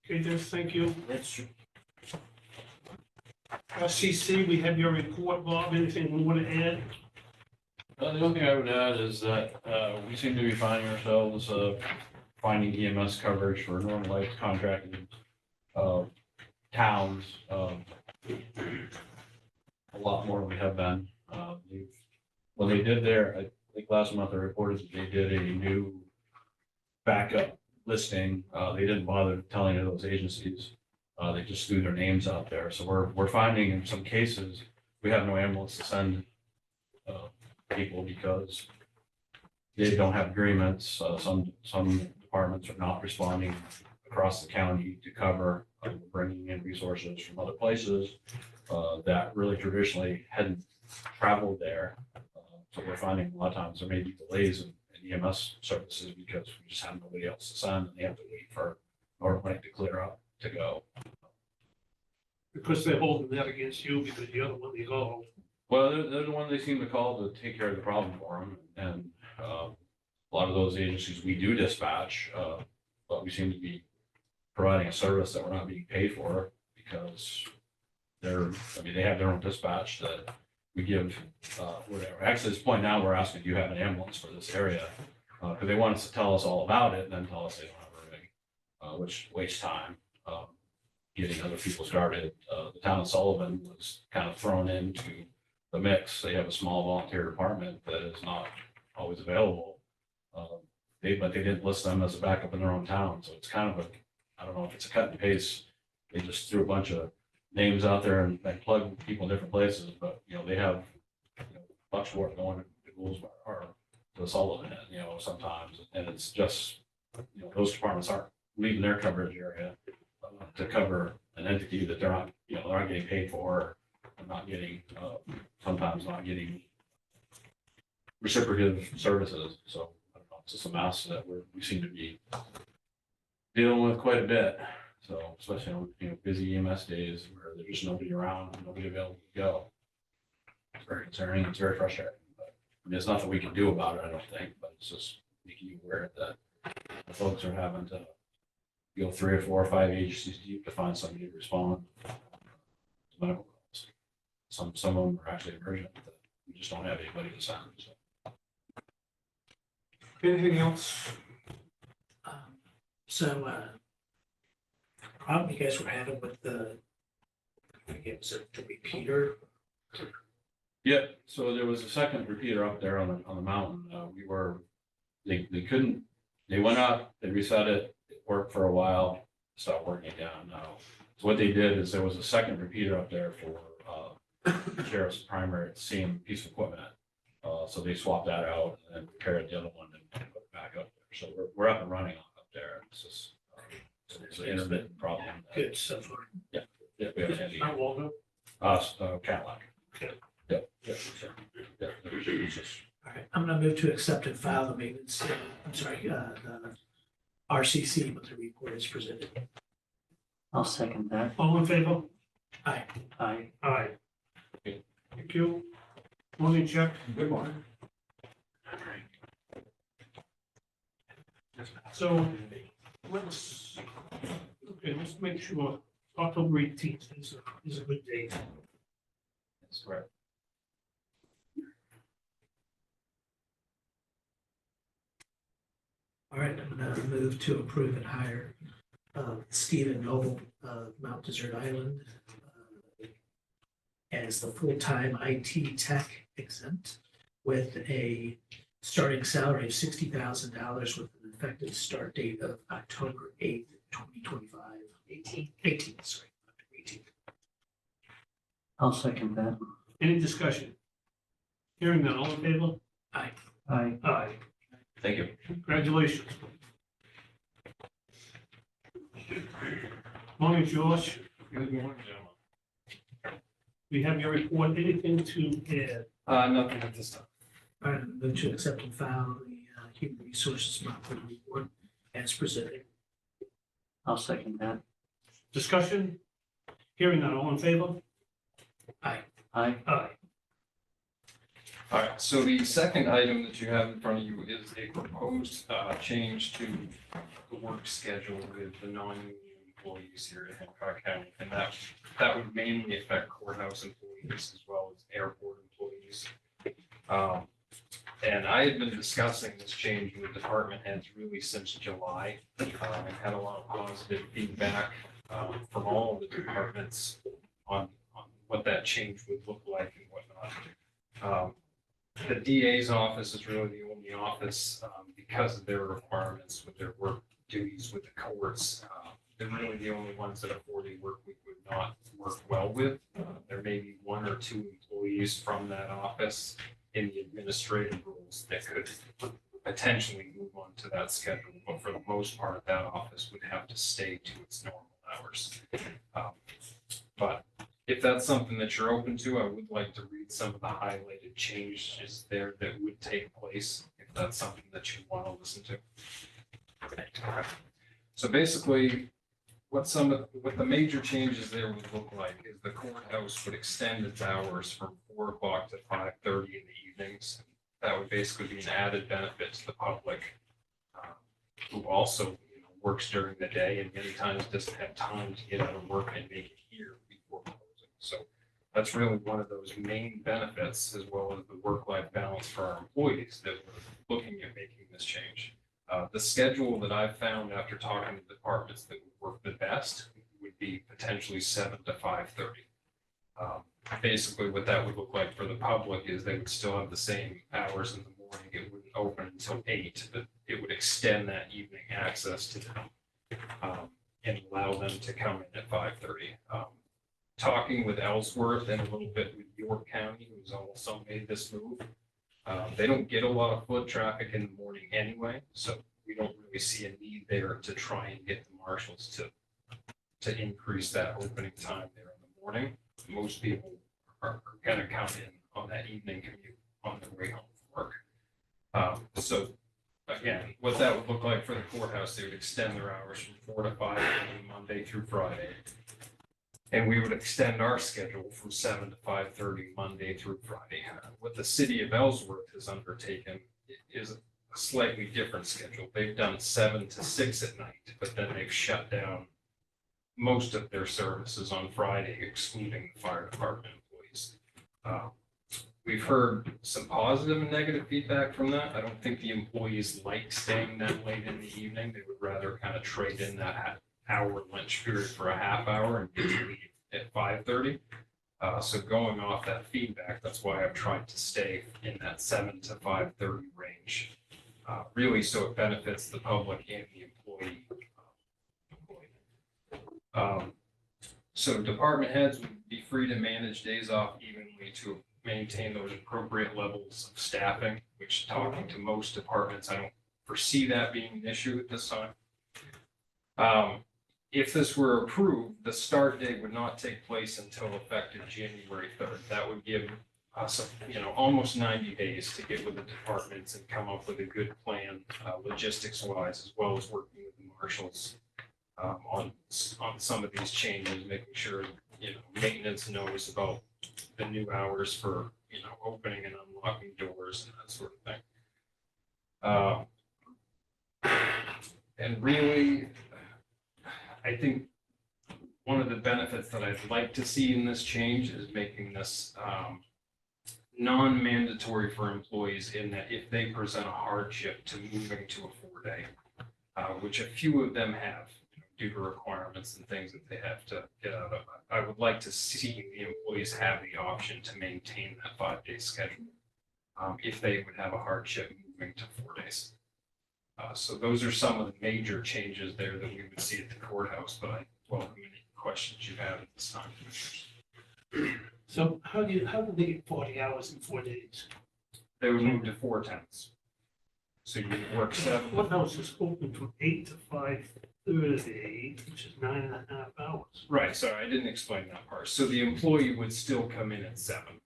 Okay, Dennis, thank you. That's true. CC, we have your report, Bob. Anything we want to add? The only thing I would add is that we seem to be finding ourselves finding EMS coverage for Northern Lights contracted towns a lot more than we have been. When they did I think last month I reported that they did a new backup listing. They didn't bother telling any of those agencies They just threw their names out there. So we're finding in some cases, we have no ambulance to send people because they don't have agreements. Some departments are not responding across the county to cover, bringing in resources from other places that really traditionally hadn't traveled there. So we're finding a lot of times there may be delays in EMS services because we just have nobody else to send and they have to wait for North to clear up to go. Because they're holding that against you because you're the one they called. Well, they're the one they seem to call to take care of the problem for them. And a lot of those agencies we do dispatch, but we seem to be providing a service that we're not being paid for because they have their own dispatch that we give, whatever. Actually, at this point now, we're asking, do you have an ambulance for this area? Because they want us to tell us all about it and then tell us they don't have a rig, which wastes time. Getting other people started. The town of Sullivan was kind of thrown into the mix. They have a small volunteer department that is not always available. But they didn't list them as a backup in their own town. So it's kind of I don't know if it's a cut and paste. They just threw a bunch of names out there and plug people in different places, but they have much more going to Gouldsbar or to Sullivan, sometimes, and it's just those departments aren't leaving their coverage area to cover an entity that they're not getting paid for, or not getting sometimes not getting reciprocative services. So I don't know, it's just a mess that we seem to be dealing with quite a bit. So especially on busy EMS days where there's just nobody around, nobody available to go. It's very concerning. It's very frustrating. But there's nothing we can do about it, I don't think. But it's just making you aware that the folks are having to go 3 or 4 or 5 agencies deep to find somebody to respond to medical calls. Some of them are actually emergent. But we just don't have anybody to send. So. Anything else? Problem you guys were having with I think it was the repeater. Yeah, so there was a second repeater up there on the mountain. They went up, they reset it, it worked for a while, stopped working down now. So what they did is there was a second repeater up there for sheriff's primary, same piece of equipment. So they swapped that out and then repaired the other one and put it back up there. So we're up and running up there. It's just it's an intermittent problem. Good so far. Yeah, we have handy. Not Waldo? Cadillac. Yeah. It's just. All right, I'm gonna move to accept and file the maintenance, the RCC with the report is presented. I'll second that. All in favor? Aye. Aye. Aye. Thank you. Morning, Chuck. Good morning. So let's make sure October 18th is a good date. That's correct. All right, I'm gonna move to approve and hire Stephen Noble of Mount Desert Island as the full-time IT tech exempt with a starting salary of $60,000 with an effective start date of October 8th, 2025. 18, sorry, October 18th. I'll second that. Any discussion? Hearing none, all in favor? Aye. Aye. Aye. Thank you. Congratulations. Morning, George. Good morning, gentlemen. We have your report. Anything to add? Nothing at this time. All right, move to accept and file the Human Resources Monthly Report as presented. I'll second that. Discussion? Hearing none, all in favor? Aye. Aye. Aye. All right, so the second item that you have in front of you is a proposed change to the work schedule with the non-union employees here at Hancock County. And that would mainly affect courthouse employees as well as airport employees. And I had been discussing this change with department heads really since July, and had a lot of positive feedback from all of the departments on what that change would look like and whatnot. The DA's office is really the only office, because of their requirements with their work duties with the courts, they're really the only ones that a 4-day work week would not work well with. There may be 1 or 2 employees from that office in the administrative roles that could potentially move on to that schedule, but for the most part, that office would have to stay to its normal hours. But if that's something that you're open to, I would like to read some of the highlighted changes there that would take place, if that's something that you want to listen to. So basically, what the major changes there would look like is the courthouse would extend its hours from 4 o'clock to 5:30 in the evenings. That would basically be an added benefit to the public, who also, works during the day and many times doesn't have time to get out of work and make it here before closing. So that's really one of those main benefits, as well as the work-life balance for our employees that we're looking at making this change. The schedule that I've found after talking to departments that would work the best would be potentially 7 to 5:30. Basically, what that would look like for the public is they would still have the same hours in the morning. It wouldn't open until 8, but it would extend that evening access to them and allow them to come in at 5:30. Talking with Ellsworth and a little bit with York County, who's also made this move, they don't get a lot of foot traffic in the morning anyway, so we don't really see a need there to try and get the marshals to increase that opening time there in the morning. Most people are gonna come in on that evening commute on their way home from work. So again, what that would look like for the courthouse, they would extend their hours from 4 to 5 Monday through Friday. And we would extend our schedule from 7 to 5:30 Monday through Friday. What the city of Ellsworth has undertaken is a slightly different schedule. They've done 7 to 6 at night, but then they've shut down most of their services on Friday, excluding the fire department employees. We've heard some positive and negative feedback from that. I don't think the employees like staying that late in the evening. They would rather kind of trade in that hour lunch period for a half hour and get to leave at 5:30. So going off that feedback, that's why I've tried to stay in that 7 to 5:30 range. Really, so it benefits the public and the employee. So department heads would be free to manage days off evenly to maintain those appropriate levels of staffing, which, talking to most departments, I don't foresee that being an issue at this time. If this were approved, the start date would not take place until effective January 3rd. That would give us, almost 90 days to get with the departments and come up with a good plan, logistics wise, as well as working with the marshals on some of these changes, making sure, maintenance knows about the new hours for, opening and unlocking doors and that sort of thing. And really, I think one of the benefits that I'd like to see in this change is making this non-mandatory for employees, in that if they present a hardship to moving to a 4-day, which a few of them have, due to requirements and things that they have to get out of, I would like to see the employees have the option to maintain that 5-day schedule if they would have a hardship moving to 4 days. So those are some of the major changes there that we would see at the courthouse, but I welcome any questions you have at this time, Commissioners. So how do they get 40 hours in 4 days? They would move to 4/10s. So you work 7. What house is open from 8 to 5:30, which is 9.5 hours? Right, sorry, I didn't explain that part. So the employee would still come in at 7.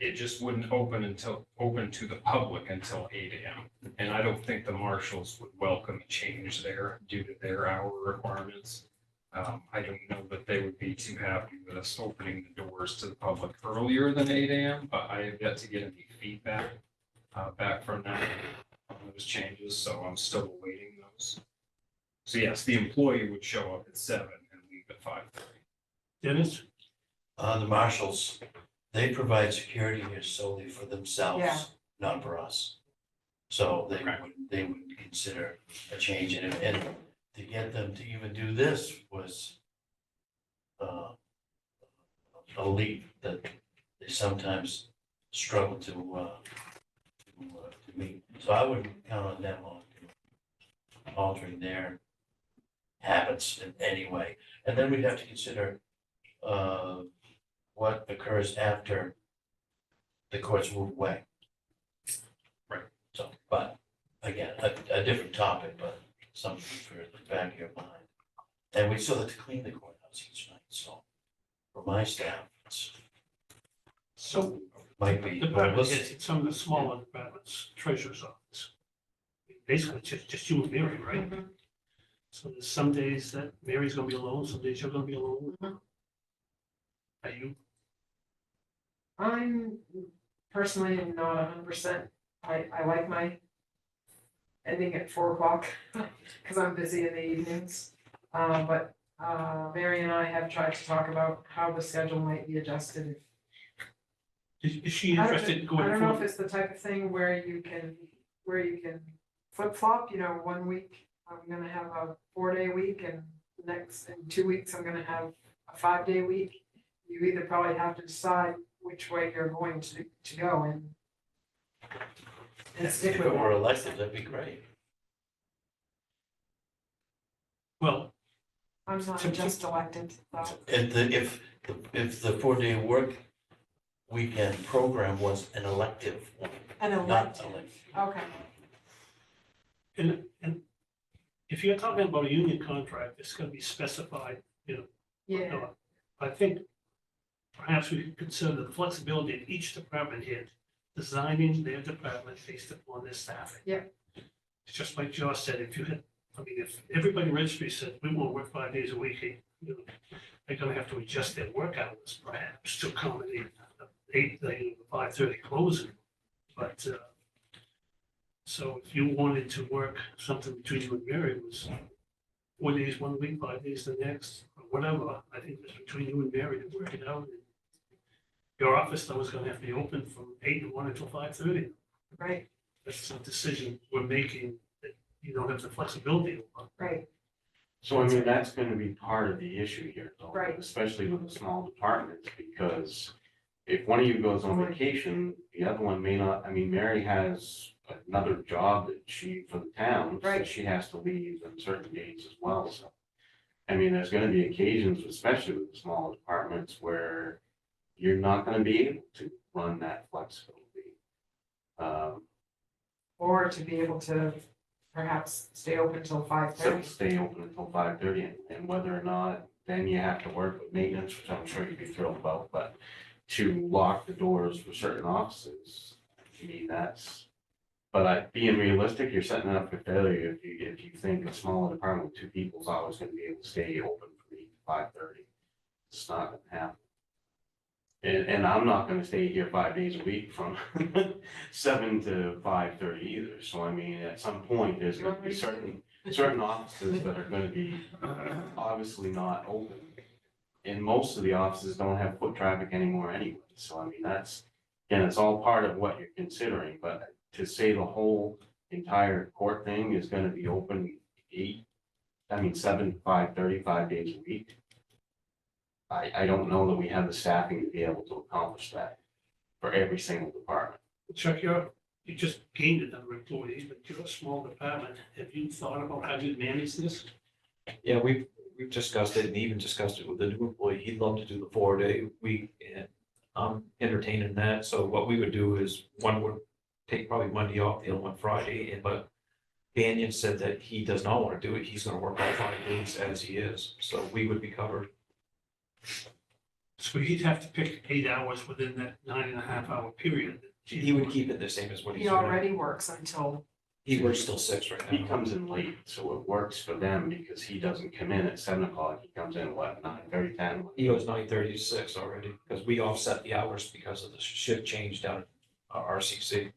It just wouldn't open to the public until 8 a.m. And I don't think the marshals would welcome a change there due to their hour requirements. I don't know that they would be too happy with us opening the doors to the public earlier than 8 a.m., but I have yet to get any feedback back from them on those changes, so I'm still awaiting those. So yes, the employee would show up at 7 and leave at 5:30. Dennis? The marshals, they provide security here solely for Yeah. themselves, not for us. So they would consider a change in it, and to get them to even do this was a leap that they sometimes struggle to meet. So I would count on them on altering their habits in any way. And then we'd have to consider what occurs after the courts move away. Right. So, but again, a different topic, but something for the back of your mind. And we still have to clean the courthouse each night, so for my staff, it's So might be. department heads in some of the smaller departments, treasurer's office. Basically, just you and Mary, right? Mhm. So there's some days that Mary's gonna be alone, some days you're gonna be alone. Mhm. Are you, I'm personally not 100%. I like my ending at 4 o'clock because I'm busy in the evenings. But Mary and I have tried to talk about how the schedule might be adjusted. is she I don't- interested in I going don't know if forward? it's the type of thing where you can flip flop, 1 week I'm gonna have a 4-day week and next, in 2 weeks, I'm gonna have a 5-day week. You either probably have to decide which way you're going to go and stick If with it were it. elected, that'd be great. Well, I'm not just elected, so. If the 4-day work weekend program was an elective one, An not elected, elective. okay. and if you're talking about a union contract, it's gonna be specified, Yeah, I think perhaps we could consider the flexibility of each department head designing their department based upon their staffing. Yeah. It's just like Josh said, if everybody in registry said, we want to work 5 days a week, they're gonna have to adjust their work hours perhaps to accommodate 8, 5:30 closing. But, so if you wanted to work something between you and Mary was 4 days 1 week, 5 days the next, or whatever, I think it's between you and Mary to work it out. Your office though is gonna have to be open from 8 to 1 until 5:30. right, That's a decision we're making that you don't have the flexibility over. right, So I mean, that's gonna be part of the issue here, though. Right. Especially with the small departments, because if one of you goes on vacation, the other one may not, I mean, Mary has another job for the town, so Right. she has to leave on certain dates as well, so. I mean, there's gonna be occasions, especially with the smaller departments, where you're not gonna be able to run that flexibility. or to be able to perhaps stay open until So 5:30. stay open until 5:30, and whether or not, then you have to work with maintenance, which I'm sure you'd be thrilled about, but to lock the doors for certain offices, I mean, but being realistic, you're setting it up for failure if you think a smaller department with 2 people is always gonna be able to stay open from 8 to 5:30. It's not gonna happen. And I'm not gonna stay here 5 days a week from 7 to 5:30 either, so I mean, at some point, there's gonna be certain offices that are gonna be obviously not open. And most of the offices don't have foot traffic anymore anyway, so I mean, it's all part of what you're considering, but to say the whole entire court thing is gonna be open 7 to 5:30, 5 days a week. I don't know that we have the staffing to be able to accomplish that for every single department. Chuck, you just gained another employee, but you're a small department. Have you thought about how you manage this? Yeah, we've discussed it and even discussed it with the new employee. He'd love to do the 4-day week and I'm entertaining that. So what we would do is one would take probably Monday off, the other one Friday, but Banyan said that he does not want to do it. He's gonna work all 5 days as he is. So we would be covered. So he'd have to pick 8 hours within that 9.5 hour period. He would keep it the same as what he's He doing. already works until, He works till 6 right He now. comes in late, so it works for them because he doesn't come in at 7 o'clock, he comes in, 9:30, 10? He goes 9:30 to 6 already, because we offset the hours because of the shift change down at RCC.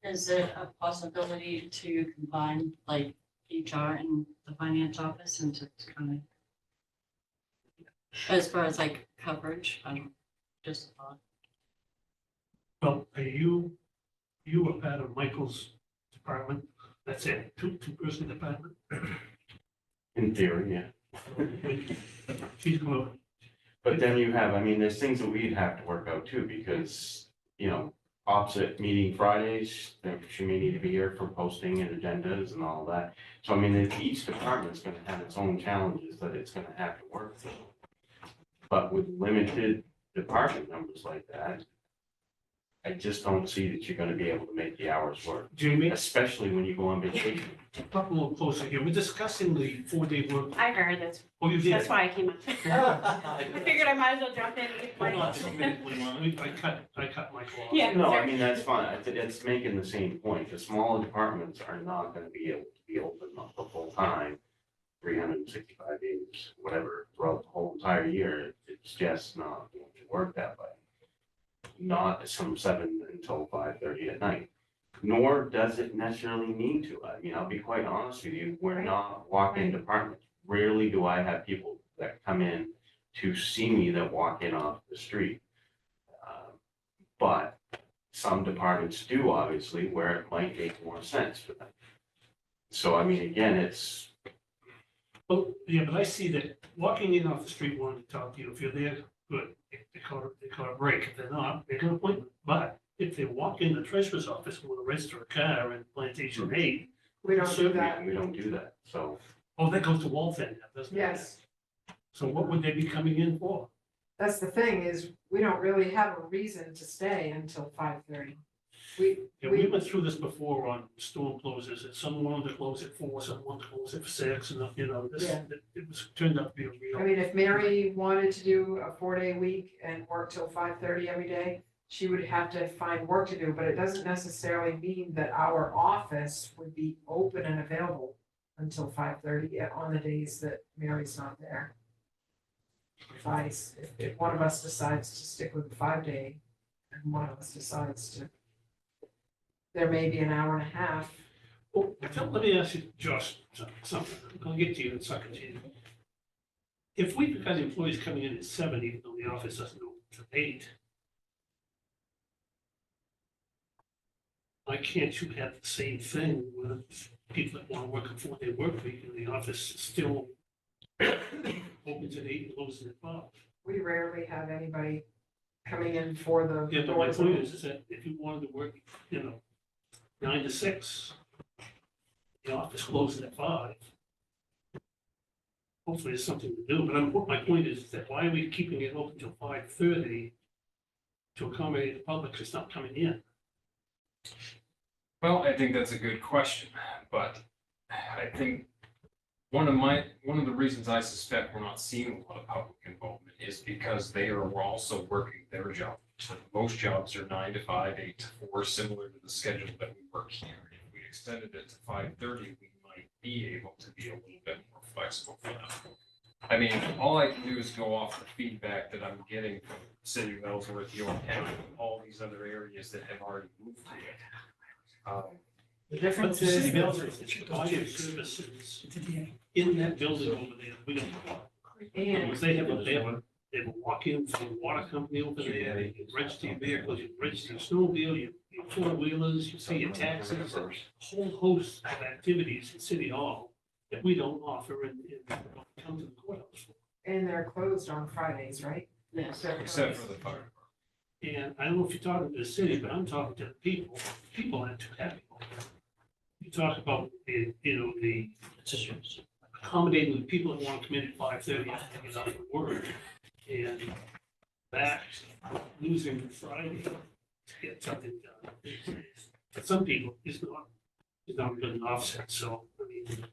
Is it a possibility to combine like HR and the finance office and to kind of, as far as like coverage, just a thought. Well, are you a part of Michael's department? That's it, two-person department? In theory, yeah. She's going, But then you have, I mean, there's things that we'd have to work out too, because, opposite meeting Fridays, she may need to be here for posting and agendas and all that. So I mean, each department's gonna have its own challenges that it's gonna have to work through. But with limited department numbers like that, I just don't see that you're gonna be able to make the hours work, Jamie, especially when you go on vacation. talk a little closer here. We're discussing the 4-day work. I heard that's, Oh, you did? that's why I came up. I figured I might as well jump in and get Hold on my. just a minute, please. I cut Michael off. Yeah. No, I mean, that's fine. It's making the same point. The smaller departments are not gonna be able to be open up the full time, 365 days, whatever, throughout the whole entire year. It's just not going to work that way. Not from 7 until 5:30 at night, nor does it necessarily need to. I mean, I'll be quite honest with you, we're not walk-in departments. Rarely do I have people that come in to see me that walk in off the street. But some departments do, obviously, where it might make more sense for them. So, I mean, again, it's, Well, yeah, but I see that walking in off the street wanting to talk to you, if you're there, good, they call a break. If they're not, make an appointment. But if they walk in the treasurer's office and want to register a car in Plantation 8, We don't do that. we don't do that, so. oh, that goes to Waltham, doesn't it? Yes, So what would they be coming in for? that's the thing is, we don't really have a reason to stay until 5:30. Yeah, we went through this before on storm closes, and some wanted to close at 4, some wanted to close at 6, and, you know, this, Yeah. it was, turned out to be a I real. mean, if Mary wanted to do a 4-day week and work till 5:30 every day, she would have to find work to do, but it doesn't necessarily mean that our office would be open and available until 5:30 on the days that Mary's not there. If one of us decides to stick with the 5-day and one of us decides to, there may be an hour and a half. Oh, let me ask you, Josh, something. I'll get to you in a second, Gene. If we've got employees coming in at 7, even though the office doesn't open till 8, why can't you have the same thing with people that want to work a 4-day work week in the office still opens at 8 and closes at 5? We rarely have anybody coming in for the. Yeah, but my doors point open. is that if you wanted to work, 9 to 6, the office closes at 5. Hopefully there's something to do, but my point is that why are we keeping it open till 5:30 to accommodate the public that's not coming in? Well, I think that's a good question, but I think one of the reasons I suspect we're not seeing a lot of public involvement is because they are also working their job. Most jobs are 9 to 5, 8 to 4, similar to the schedule that we work here. If we extended it to 5:30, we might be able to be a little bit more flexible for them. I mean, all I can do is go off the feedback that I'm getting from the city of Ellsworth, York County, and all these other areas that have already moved to it. The But difference the is. city building, it's providing services in that building over there, we don't. And Because they have a walk-in from the water company over there, you can register your vehicles, you can register your snowmobile, your four-wheelers, you pay your taxes, a whole host of activities in City Hall that we don't offer and come to the courthouse for. And they're closed on Fridays, right? Yes. They're Except closed. for the fire. And I don't know if you're talking to the city, but I'm talking to the people. People aren't too happy. You talk about the accommodating the people that want to come in at 5:30 after they get off of work. And that losing Friday to get something done. For some people, it's not a good offset. So, I mean,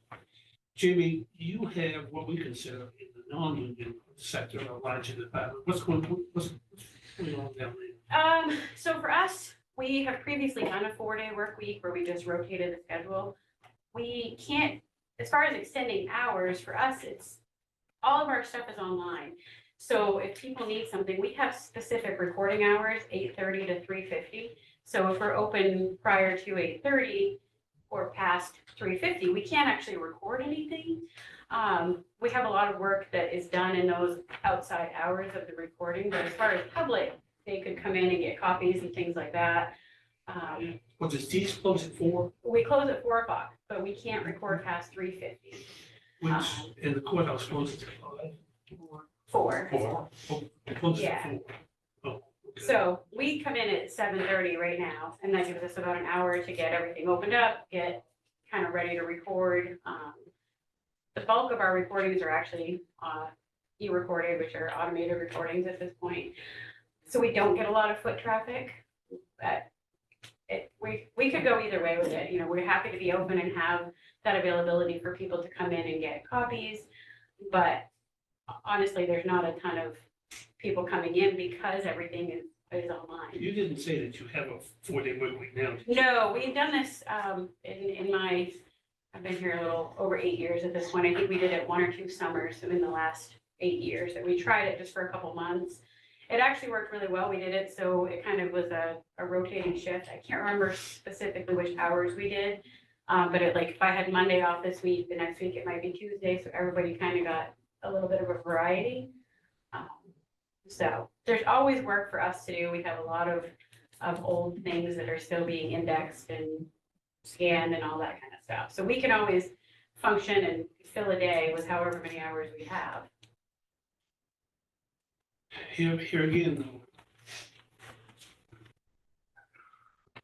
Jamie, you have what we consider in the non-union sector a larger department. What's going on down there? So for us, we have previously done a 4-day work week where we just rotated the schedule. We can't, as far as extending hours, for us, it's, all of our stuff is online. So if people need something, we have specific recording hours, 8:30 to 3:50. So if we're open prior to 8:30 or past 3:50, we can't actually record anything. We have a lot of work that is done in those outside hours of the recording, but as far as public, they could come in and get copies and things like that. Well, does these close at 4? We close at 4 o'clock, but we can't record past 3:50. Which, and the courthouse closes at 5? 4. 4. Oh, it closes at Yeah. 4. Oh, So we come in at 7:30 right now, and that gives us about an hour to get everything opened up, get kind of ready to record. The bulk of our recordings are actually e-recorded, which are automated recordings at this point. So we don't get a lot of foot traffic, but we could go either way with it. You know, we're happy to be open and have that availability for people to come in and get copies. But honestly, there's not a ton of people coming in because everything is online. You didn't say that you have a 4-day work week now. did you? No, we've done this in my, I've been here a little over 8 years at this point. I think we did it 1 or 2 summers in the last 8 years, and we tried it just for a couple months. It actually worked really well. We did it, so it kind of was a rotating shift. I can't remember specifically which hours we did, but if I had Monday off this week, the next week it might be Tuesday, so everybody kind of got a little bit of a variety. So there's always work for us to do. We have a lot of old things that are still being indexed and scanned and all that kind of stuff. So we can always function and fill a day with however many hours we have. Here again, though,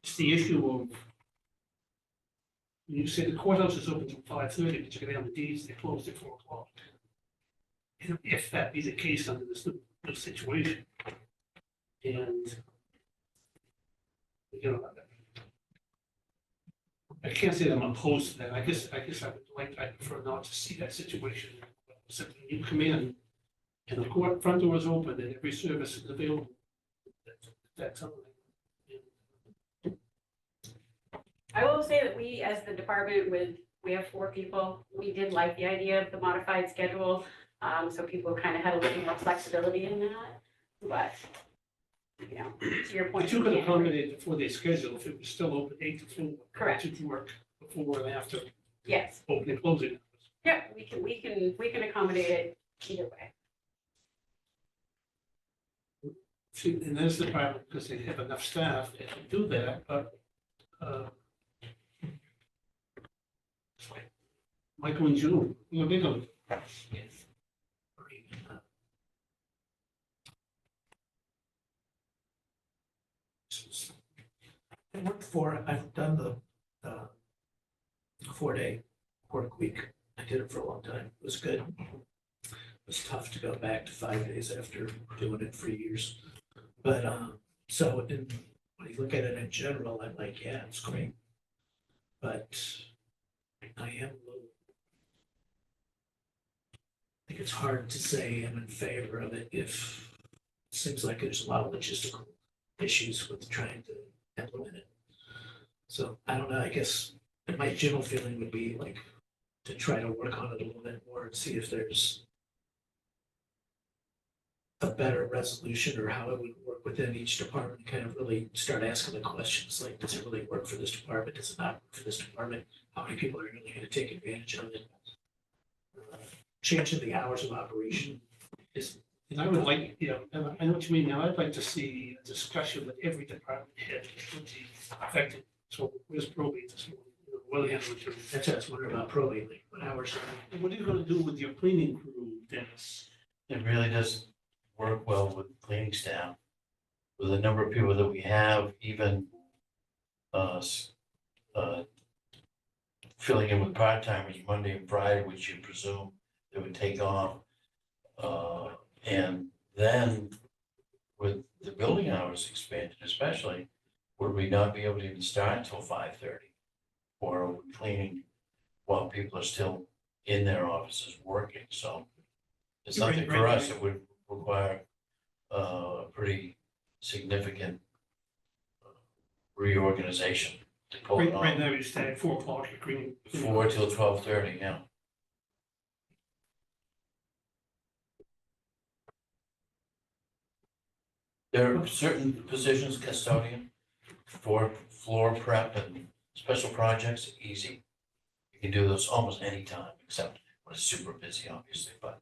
it's the issue of, when you say the courthouse is open till 5:30, but you get down the deeds, they close at 4 o'clock. If that be the case under this new situation. And, you know, I can't say that I'm opposed to that. I guess I prefer not to see that situation. So when you come in and the court front door is open and every service is available, that's something. I will say that we, as the department, we have 4 people. We did like the idea of the modified schedule. So people kind of had a little more flexibility in that, but, you know, to your point. But you could accommodate the 4-day schedule if it was still open 8 to 4. Correct. You work before and after. Yes. Opening and closing. Yeah, we can accommodate it either way. See, and there's the problem, because they have enough staff that can do that, but, it's like Michael and June, what are they gonna do? Yes. I've done the 4-day work week. I did it for a long time. It was good. It was tough to go back to 5 days after doing it for years. But so when you look at it in general, I'm like, yeah, it's great. But I think it's hard to say I'm in favor of it if it seems like there's a lot of logistical issues with trying to implement it. So I don't know, I guess my general feeling would be like to try to work on it a little bit more and see if there's a better resolution or how it would work within each department, kind of really start asking the questions like, does it really work for this department? Does it not work for this department? How many people are really going to take advantage of it? Changing the hours of operation is. And I would like, you know, I know what you mean now, I'd like to see a discussion with every department head that would be affected. So where's probate this morning? You know, what are they gonna do? That's what I was wondering about probate, like what hours. And what are you gonna do with your cleaning crew, Dennis? It really doesn't work well with cleaning staff. With the number of people that we have, even filling in with part-timers Monday and Friday, which you presume they would take off. And then with the building hours expanded especially, would we not be able to even start until 5:30? Or are we cleaning while people are still in their offices working? So it's something for us that would require a pretty significant reorganization to pull it Right off. now, you stay at 4 o'clock, you're cleaning. 4 till 12:30, yeah. There are certain positions, custodian, for floor prep and special projects, easy. You can do those almost any time, except when it's super busy, obviously, but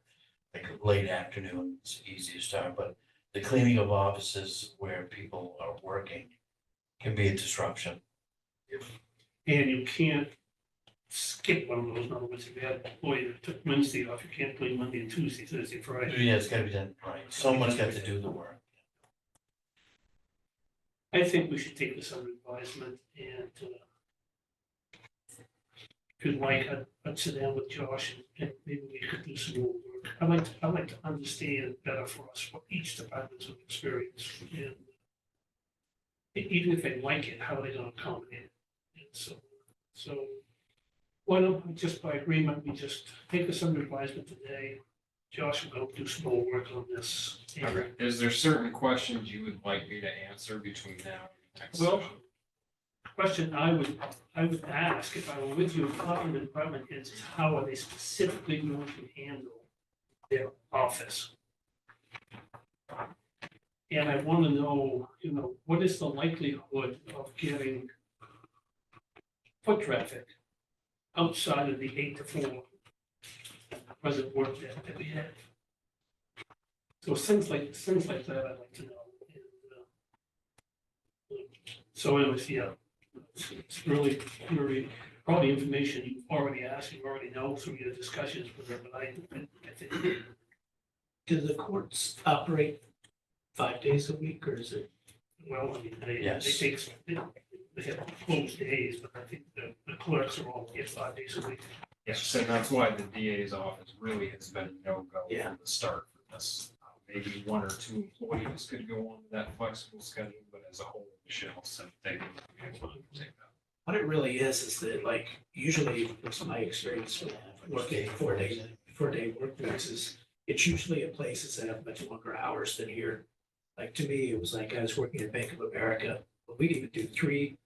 like late afternoon, it's easy to start, but the cleaning of offices where people are working can be a disruption. And you can't skip one of those. In other words, if you had an employee that took Wednesday off, you can't clean Monday and Tuesday, Thursday, Friday. Yeah, it's gotta be done right. Someone's got to do the work. I think we should take this under advisement and, if you'd like, I'd sit down with Josh and maybe we could do some more work. I'd like to understand better for us what each department's experience and even if they like it, how are they gonna accommodate it? And so why don't we just by agreement, we just take this under advisement today. Josh will go do some more work on this. And- Okay, is there certain questions you would like me to answer between now and next Well, session? question I would ask if I were with you, talking to the department heads, is how are they specifically going to handle their office? And I want to know, what is the likelihood of getting foot traffic outside of the 8 to 4 present work that we have? So things like that I'd like to know. And, so anyways, yeah. It's really, probably information you've already asked, you already know through your discussions with her, but I think. Do the courts operate 5 days a week, or is it? Well, I mean, they Yes. take, they have closed days, but I think the clerks are all here 5 days a week. Yes, and that's why the DA's office really has been a no-go Yeah. from the start for this. Maybe 1 or 2 employees could go on that flexible schedule, but as a whole, Michelle said they would be able to take that. What it really is that like, usually, it's my experience with working 4-day work weeks is, it's usually at places that have much longer hours than here. Like, to me, it was like I was working at Bank of America, but we'd even do 3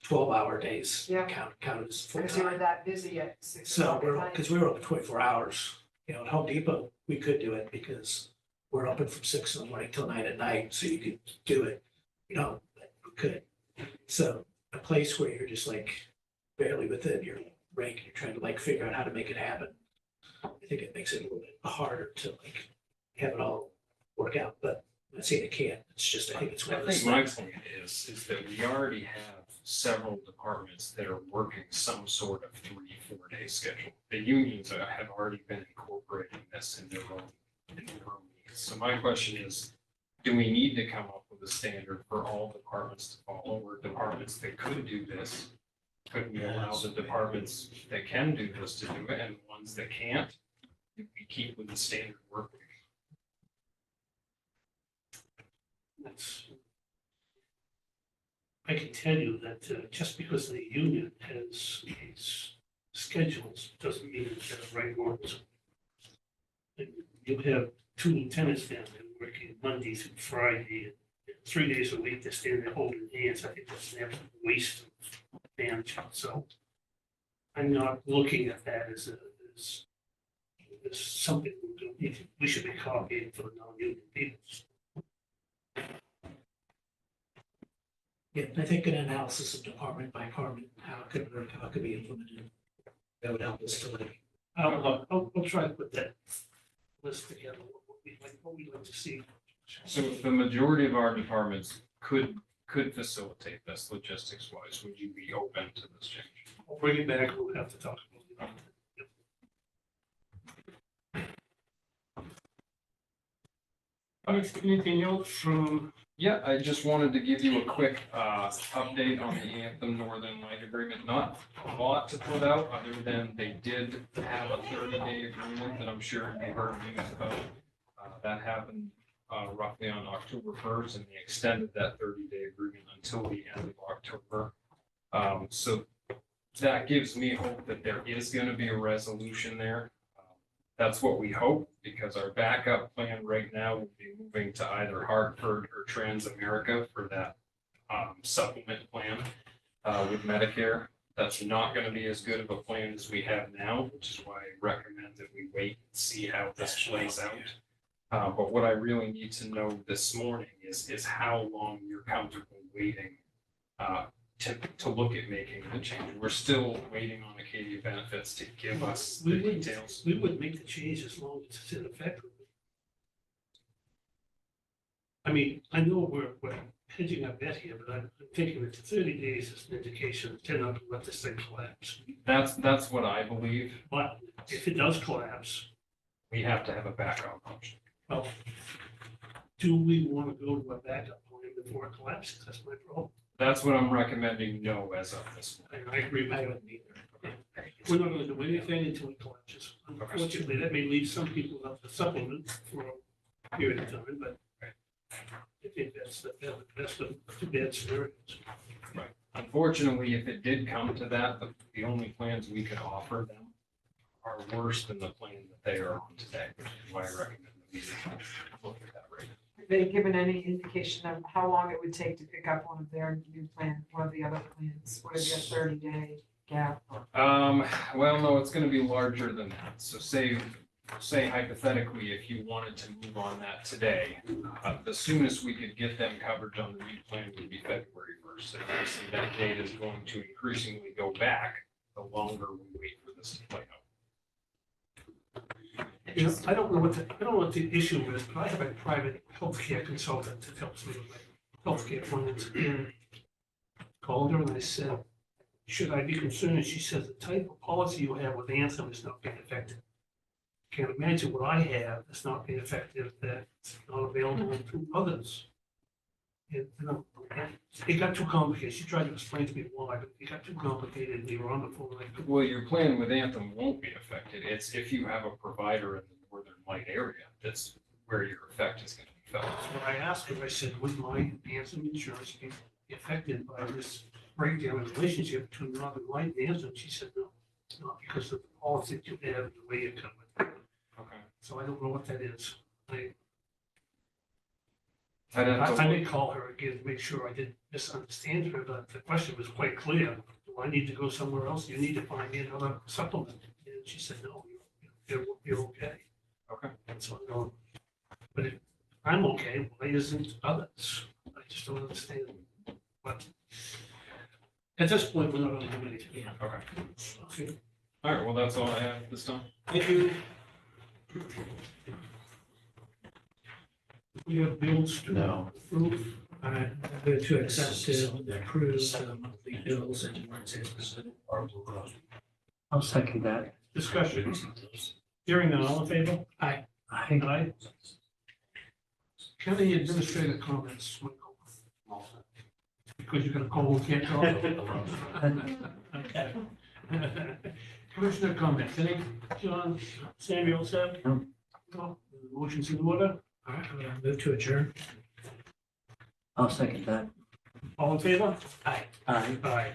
12-hour days. Yeah. Counted as full Because you were time. that busy at 6 So o'clock at night. because we were open 24 hours, at Home Depot, we could do it because we're open from 6 in the morning till 9 at night, so you could do it, but we could. So a place where you're just like barely within your rank, you're trying to like figure out how to make it happen. I think it makes it a little bit harder to like have it all work out, but I'm not saying it can't. It's just, I think it's one I of those think my things. point is that we already have several departments that are working some sort of 3-4 day schedule. The unions have already been incorporating this in their own needs. So my question is, do we need to come up with a standard for all departments to follow, or departments that could do this? Could we allow the departments that can do this to do it, and the ones that can't, we keep with the standard work week? I can tell you that just because the union has these schedules doesn't mean it's the right ones. You have 2 lieutenants down there working Monday through Friday, and 3 days a week, they're standing there holding hands. I think that's an absolute waste of management. So I'm not looking at that as something we should be copying for the non-union people. Yeah, I think an analysis of department by department, how it could work, how it could be implemented, that would help us to like. I'll try to put that list together, what we'd like to see. So if the majority of our departments could facilitate this logistics wise, would you be open to this change? I'll bring it back, we'll have to talk about it. Anything else from? Yeah, I just wanted to give you a quick update on the Anthem Northern Light Agreement. Not a lot to put out, other than they did have a 30-day agreement that I'm sure you heard news about. That happened roughly on October 1st, and they extended that 30-day agreement until the end of October. So that gives me hope that there is going to be a resolution there. That's what we hope, because our backup plan right now would be moving to either Hartford or Transamerica for that supplement plan with Medicare. That's not going to be as good of a plan as we have now, which is why I recommend that we wait and see how this plays out. But what I really need to know this morning is how long you're comfortable waiting to look at making the change. We're still waiting on Acadia Benefits to give us the details. We would make the change as long as it's in effect. I mean, I know we're hedging our bet here, but I'm thinking that the 30 days is an indication that they're not gonna let this thing collapse. That's what I believe. But if it does collapse, We have to have a backup option. well, do we want to go to a backup plan before it collapses, that's my problem. That's what I'm recommending, no, as of this point. I agree with I you. wouldn't either. We're not gonna do anything until it collapses. Unfortunately, that may leave some people without the supplement for a period of time, but I think that's the two bad scenarios. Unfortunately, if it did come to that, the only plans we could offer them are worse than the plan that they are on today, which is why I recommend that we look at that rate. Have they given any indication of how long it would take to pick up one of their new plan, one of the other plans? Would it be a 30-day gap? Well, no, it's gonna be larger than that. So say hypothetically, if you wanted to move on that today, the soonest we could get them coverage on the new plan would be February 1st. And obviously that date is going to increasingly go back the longer we wait for this to play out. You know, I don't know what the issue is, but I have a private healthcare consultant that helps me with my healthcare plans. And called her and I said, should I be concerned? And she said, the type of policy you have with Anthem is not being effective. Can't imagine what I have that's not being effective, that's not available to others. And, you know, and it got too complicated. She tried to explain to me why, but it got too complicated. We were on the phone like. Well, your plan with Anthem won't be affected. It's if you have a provider in the Northern Light area, that's where your effect is gonna be felt. That's what I asked her. I said, would my Anthem insurance be affected by this breakdown in relationship between Northern Light and Anthem? She said, no, not because of the policy that you have and the way you come with it. Okay. So I don't know what that is. I'd have to I may look. call her again to make sure I didn't misunderstand her, but the question was quite clear. Do I need to go somewhere else? You need to find me another supplement. And she said, no, you're okay. Okay. So I'm going, but if I'm okay, why isn't others? I just don't understand. But at this point, we're not going to do anything. Yeah. Okay. Okay. All right, well, that's all I have this time. Thank you. We have bills to approve. I move to accept and approve the monthly bills and warrants as presented. I'll second that. Discussion. Hearing none, all in favor? Aye. Aye. County administrator comments, Michael. Because you're gonna call, we can't talk. Okay. Commissioner comments, any, John, Samuel, Sam? No. Motion's in order, All right, I'm gonna move to adjourn. I'll second that. all in favor? Aye. Aye. Aye.